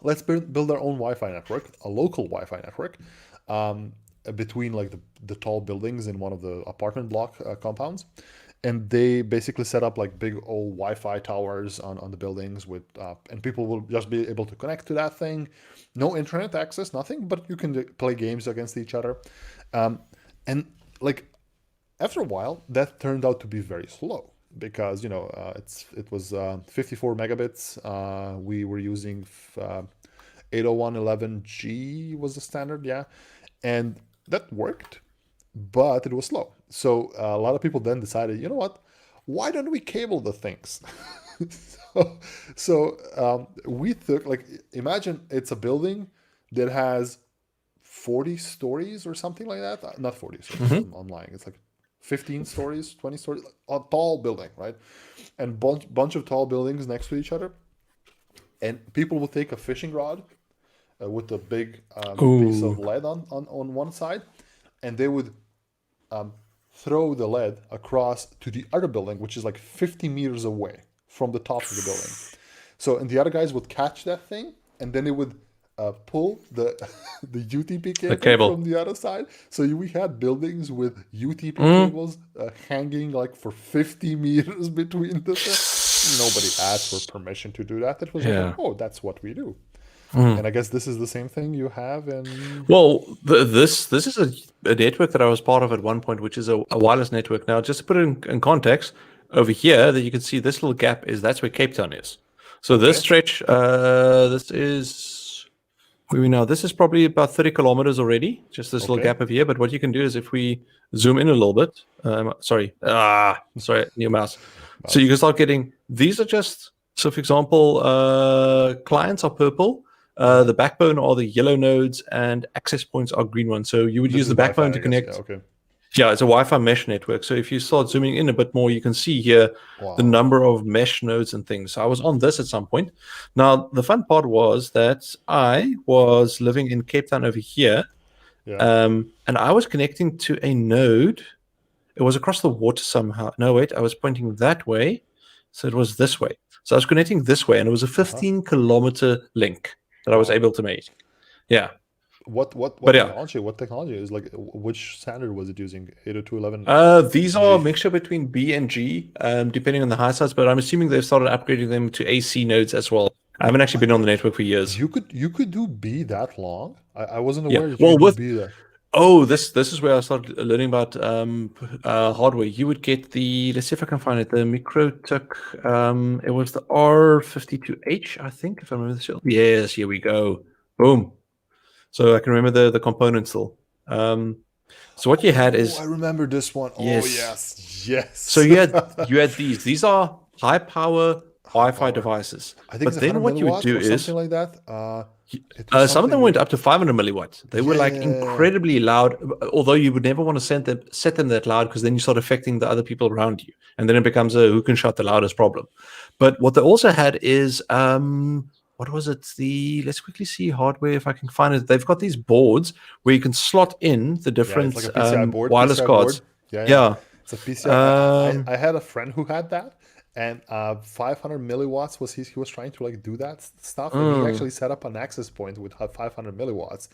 Let's build our own Wi-Fi network, a local Wi-Fi network. Between like the tall buildings in one of the apartment block compounds, and they basically set up like big old Wi-Fi towers on the buildings with and people will just be able to connect to that thing. No internet access, nothing, but you can play games against each other. And like after a while, that turned out to be very slow because it was 54 megabits. We were using 801.11g was the standard, and that worked, but it was slow. So a lot of people then decided, you know what, why don't we cable the things? So we took, like, imagine it's a building that has 40 stories or something like that. Not 40 stories, I'm lying. It's like 15 stories, 20 stories, a tall building, right? And bunch of tall buildings next to each other. and people would take a fishing rod with a big piece of Ooh. lead on one side, and they would um, throw the lead across to the other building, which is like 50 meters away from the top of the building. So, and the other guys would catch that thing, and then they would pull the the UTP The cable from cable. the other side. So we had buildings with UTP Mm. cables hanging like for 50 meters between the. Nobody asked for permission to do that. It was just like, Yeah. oh, that's what we do. Mm. And I guess this is the same thing you have in. Well, this is a network that I was part of at one point, which is a wireless network. Now, just to put it in context, over here that you can see this little gap that's where Cape Town is. So this Okay. stretch, this is where we now. This is probably about 30 kilometers already. Just this little Okay. gap over here. But what you can do is if we zoom in a little bit, sorry, new mouse. So you can start getting. These are just so. For example, clients are purple. The backbone are the yellow nodes, and access points are green ones. So you would This use is the Wi-Fi, backbone I to guess. Yeah. connect. Okay. Yeah, it's a Wi-Fi mesh network. So if you start zooming in a bit more, you can see here the Wow. number of mesh nodes and things. So I was on this at some point. Now, the fun part was that I was living in Cape Town over here, Yeah. and I was connecting to a node. It was across the water somehow. No, wait, I was pointing that way. So it was this way. So I was connecting this way, and it was a 15-kilometer link that I was Wow. able to make. Yeah. What But yeah, technology? What technology is like? Which standard was it using? 802.11 these are a G. mixture between B and G, depending on the high size, but I'm assuming they've started upgrading them to AC nodes as well. I haven't actually been on the network for years. You could do B that long? I wasn't Yeah. aware that you Well, could do with B that. this is where I started learning about hardware. You would get the, let's see if I can find it, the MikroTik, it was the R52H, I think, if I remember this. Yes, here we go. Boom. So I can remember the components still. So what you had Oh, I is, remember this one. Oh yes. yes, yes. So you had these. These are high power High Wi-Fi power. devices. I think But it's then 100 what you would milliwatts do or something is like that. It was some of them something. went up to 500 milliwatts. They were Yeah, like yeah, yeah, incredibly loud. Although you would never want to set them that loud because then you start affecting the other people around you, and then it becomes a who can shout the loudest problem. But what they also had is what was it? Let's quickly see hardware if I can find it. They've got these boards where you can slot in the yeah. It's like different a PCI board. wireless PCI board. cards. Yeah, yeah. Yeah. It's a PCI. Um, I had a friend who had that, and 500 milliwatts was he was trying to like do that stuff, and he mm. actually set up an access point with 500 milliwatts,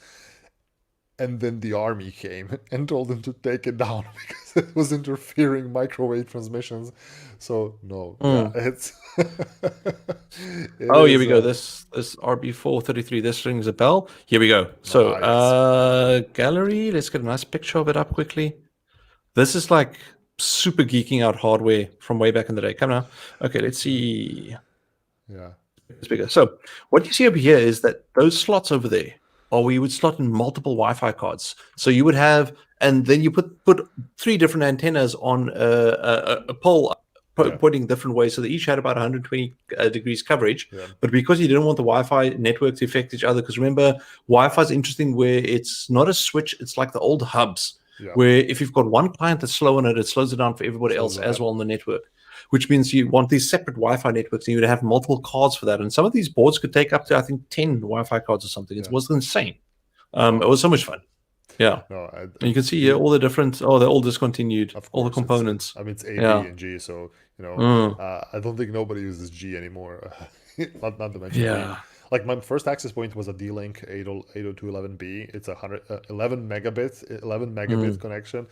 and then the army came and told him to take it down because it was interfering microwave transmissions. So no, yeah, Mm. it's it Oh, here is we go. This RB433. This rings a bell. Here we go. So, yes. gallery. Let's get a nice picture of it up quickly. This is like super geeking out hardware from way back in the day. Come now. Okay, let's see. Yeah, It's bigger. So, what you see over here is that those slots over there are where you would slot in multiple Wi-Fi cards. So you would have, and then you put three different antennas on a pole yeah, pointing different ways, so they each had about 120 degrees coverage. yeah, But because you didn't want the Wi-Fi network to affect each other, because remember, Wi-Fi is interesting where it's not a switch; it's like the old hubs, yeah. where if you've got one client that's slow on it, it slows it down for everybody So else as that, well on the network. Which means you want these separate Wi-Fi networks, and you would have multiple cards for that. And some of these boards could take up to, I think, 10 Wi-Fi cards or something. It yeah. was insane. No, It was so much fun. Yeah. no. And you can see here all the different, they're all discontinued, Of all the course, components. I mean, it's A, B, Yeah. and G, so Mm. I don't think nobody uses G anymore. Not to mention B. Yeah. Like my first access point was a D-Link 802.11b. It's 11 megabits, 11 megabit Mm. connection,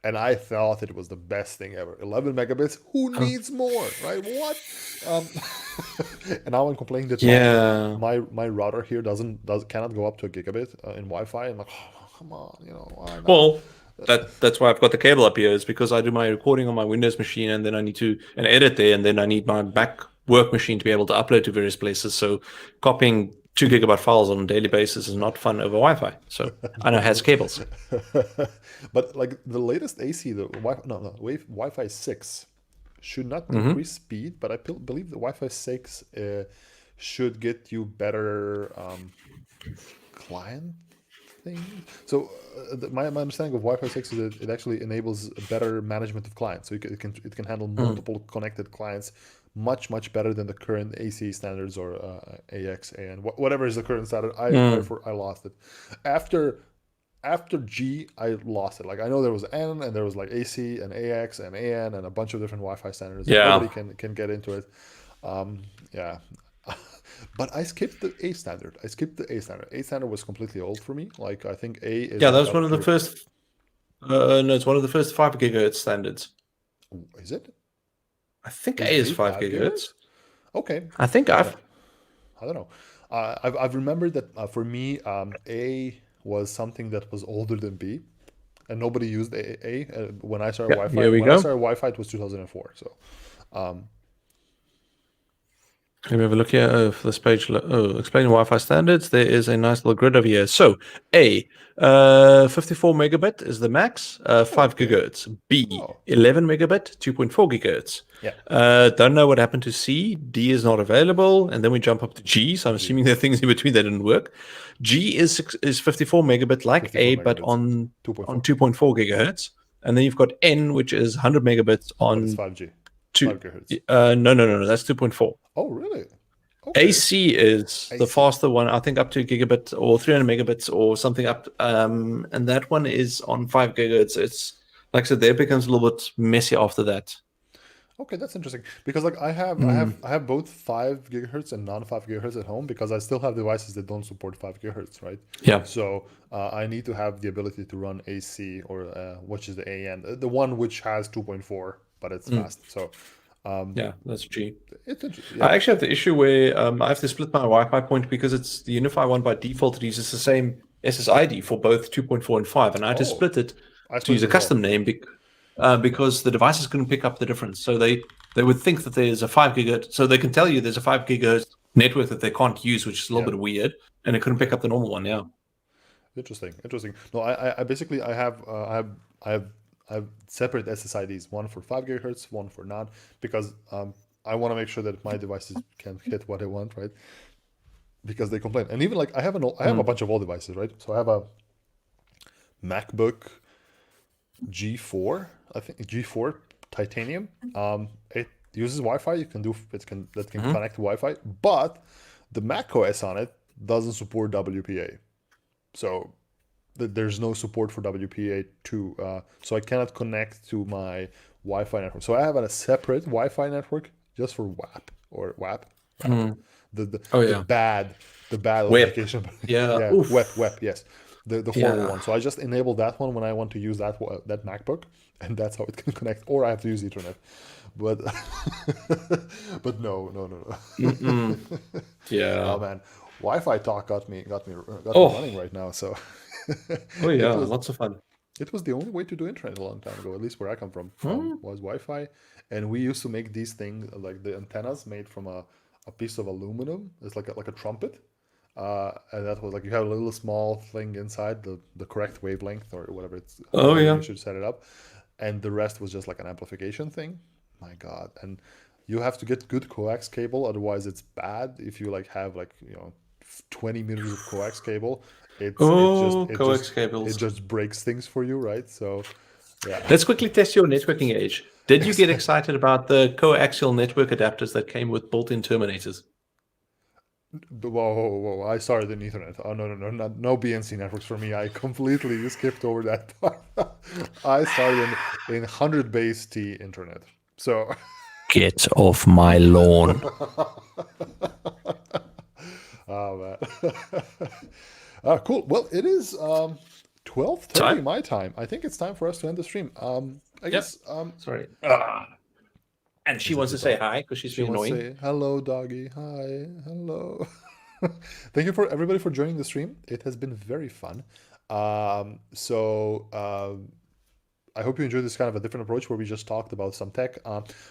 and I thought it was the best thing ever. 11 megabits. Who Uh, needs more, right? What? Um, and now I'm complaining that yeah. my router here cannot go up to a gigabit in Wi-Fi. I'm like, oh, come on, why not? Well, that's why I've got the cable up here, is because I do my recording on my Windows machine and then I need to and edit there, and then I need my Mac work machine to be able to upload to various places. So copying 2 gigabyte files on a daily basis is not fun over Wi-Fi. So I know it has cables. But like the latest AC, the Wi-Fi, no, Wi-Fi 6 should not Hmm. decrease speed, but I believe the Wi-Fi 6 should get you better client thing. So my understanding of Wi-Fi 6 is that it actually enables a better management of clients. So it can handle multiple connected clients much better than the current AC standards or AX, AN, whatever is the current standard. I lost it. After G, I lost it. Like I know there was N and there was like AC and AX and AN and a bunch of different Wi-Fi standards, and Yeah. nobody can get into it. Yeah, but I skipped the A standard. A standard was completely old for me. Like I think A is Yeah, that like was one up of the to. first. No, it's one of the first 5 gigahertz standards. Is it? I think A Is is A 5 5 gigahertz. gigahertz? Okay. I think Yeah. I've. I don't know. I've remembered that for me, A was something that was older than B, and nobody used A. When I started Yeah, Wi-Fi, here we go. it was 2004. So, Let me have a look here. Oh, for this page, explaining Wi-Fi standards. There is a nice little grid over here. So, A, 54 megabit is the max, 5 okay. gigahertz. B, Oh, 11 megabit, 2.4 gigahertz. yeah. Don't know what happened to C. D is not available, and then we jump up to G. So I'm assuming there are things in between that didn't work. G is 54 megabit, like 54 A, but megabits. on 2.4. 2.4 gigahertz. And then you've got N, which is 100 megabits But it's on 5G. 2. 5 gigahertz. No. That's 2.4. Oh, really? Okay. AC is the AC. faster one, I think up to gigabit or 300 megabits or something up. And that one is on 5 gigahertz. It's like I said, there becomes a little bit messy after that. Okay, that's interesting because like I have both 5 gigahertz and non 5 gigahertz at home because I still have devices that don't support 5 gigahertz, right? Yeah. So I need to have the ability to run AC or which is the AN, the one which has 2.4, but it's fast. So Yeah, that's G. it's interesting. I Yeah. actually have the issue where I have to split my Wi-Fi point because it's the Unify one by default. It uses the same SSID for both 2.4 and 5, and I had to split it I to split use it a as well. custom name because the devices couldn't pick up the difference. So they would think that there's a 5 gigahertz, so they can tell you there's a 5 gigahertz network that they can't use, which is a little bit weird, and it couldn't pick up the normal one. Yeah. Interesting. No, I basically I have separate SSIDs, one for 5 gigahertz, one for not, because I want to make sure that my devices can hit what I want, right? Because they complain, and even like I have a bunch of old devices, right? So I have a MacBook G4, I think G4 Titanium. It uses Wi-Fi. That can connect to Wi-Fi, but the Mac OS on it doesn't support WPA. So there's no support for WPA2, so I cannot connect to my Wi-Fi network. So I have a separate Wi-Fi network just for WAP or WAP. The Oh, the yeah. bad Web. authentication. Yeah. Yeah, Oof. WEP, yes. The horrible Yeah. one. So I just enable that one when I want to use that MacBook, and that's how it can connect. Or I have to use Ethernet. But but no. Yeah. Oh man, Wi-Fi talk got me Oh. running right now. So Oh yeah, it was lots of fun. it was the only way to do internet a long time ago, at least where I come from, was Wi-Fi. And we used to make these things like the antennas made from a piece of aluminum. It's like a trumpet. And that was like you have a little small thing inside the correct wavelength or whatever it's Oh however yeah. you should set it up, and the rest was just like an amplification thing. My God, and you have to get good coax cable, otherwise it's bad. If you like have 20 meters of coax cable, Oh, coax it cables. just breaks things for you, right? So yeah. Let's quickly test your networking age. Did you get excited about the coaxial network adapters that came with built-in terminators? Whoa! I started in Ethernet. Oh no, no BNC networks for me. I completely skipped over that part. I started in 100 base T internet. So Get off my lawn. oh man. Cool. Well, it is 12:30 Time? my time. I think it's time for us to end the stream. I guess Sorry. And she Is it wants the to say dog? hi because she's She being wants to annoying. say hello, doggy. Hi, hello. Thank you for everybody for joining the stream. It has been very fun. I hope you enjoyed this kind of a different approach where we just talked about some tech.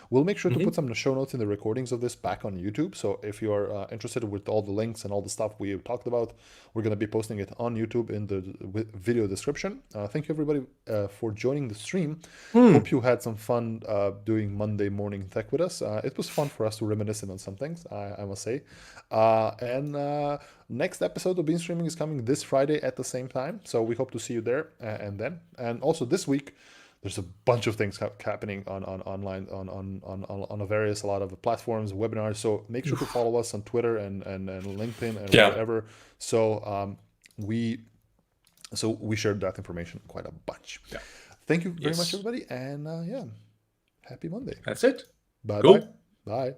We'll make sure to put some show notes in the recordings of this back on YouTube. So if you're interested with all the links and all the stuff we talked about, we're going to be posting it on YouTube in the video description. Thank you everybody for joining the stream. Hope you had some fun doing Monday morning tech with us. It was fun for us to reminisce on some things, I must say. And next episode of Bean Streaming is coming this Friday at the same time. So we hope to see you there and then. And also this week, there's a bunch of things happening on online on a lot of platforms, webinars. So make sure to follow us on Twitter and LinkedIn and Yeah. wherever. So we shared that information quite a bunch. Yeah. Thank you very Yes. much, everybody, and yeah, happy Monday. That's it. Bye Cool. bye. Bye.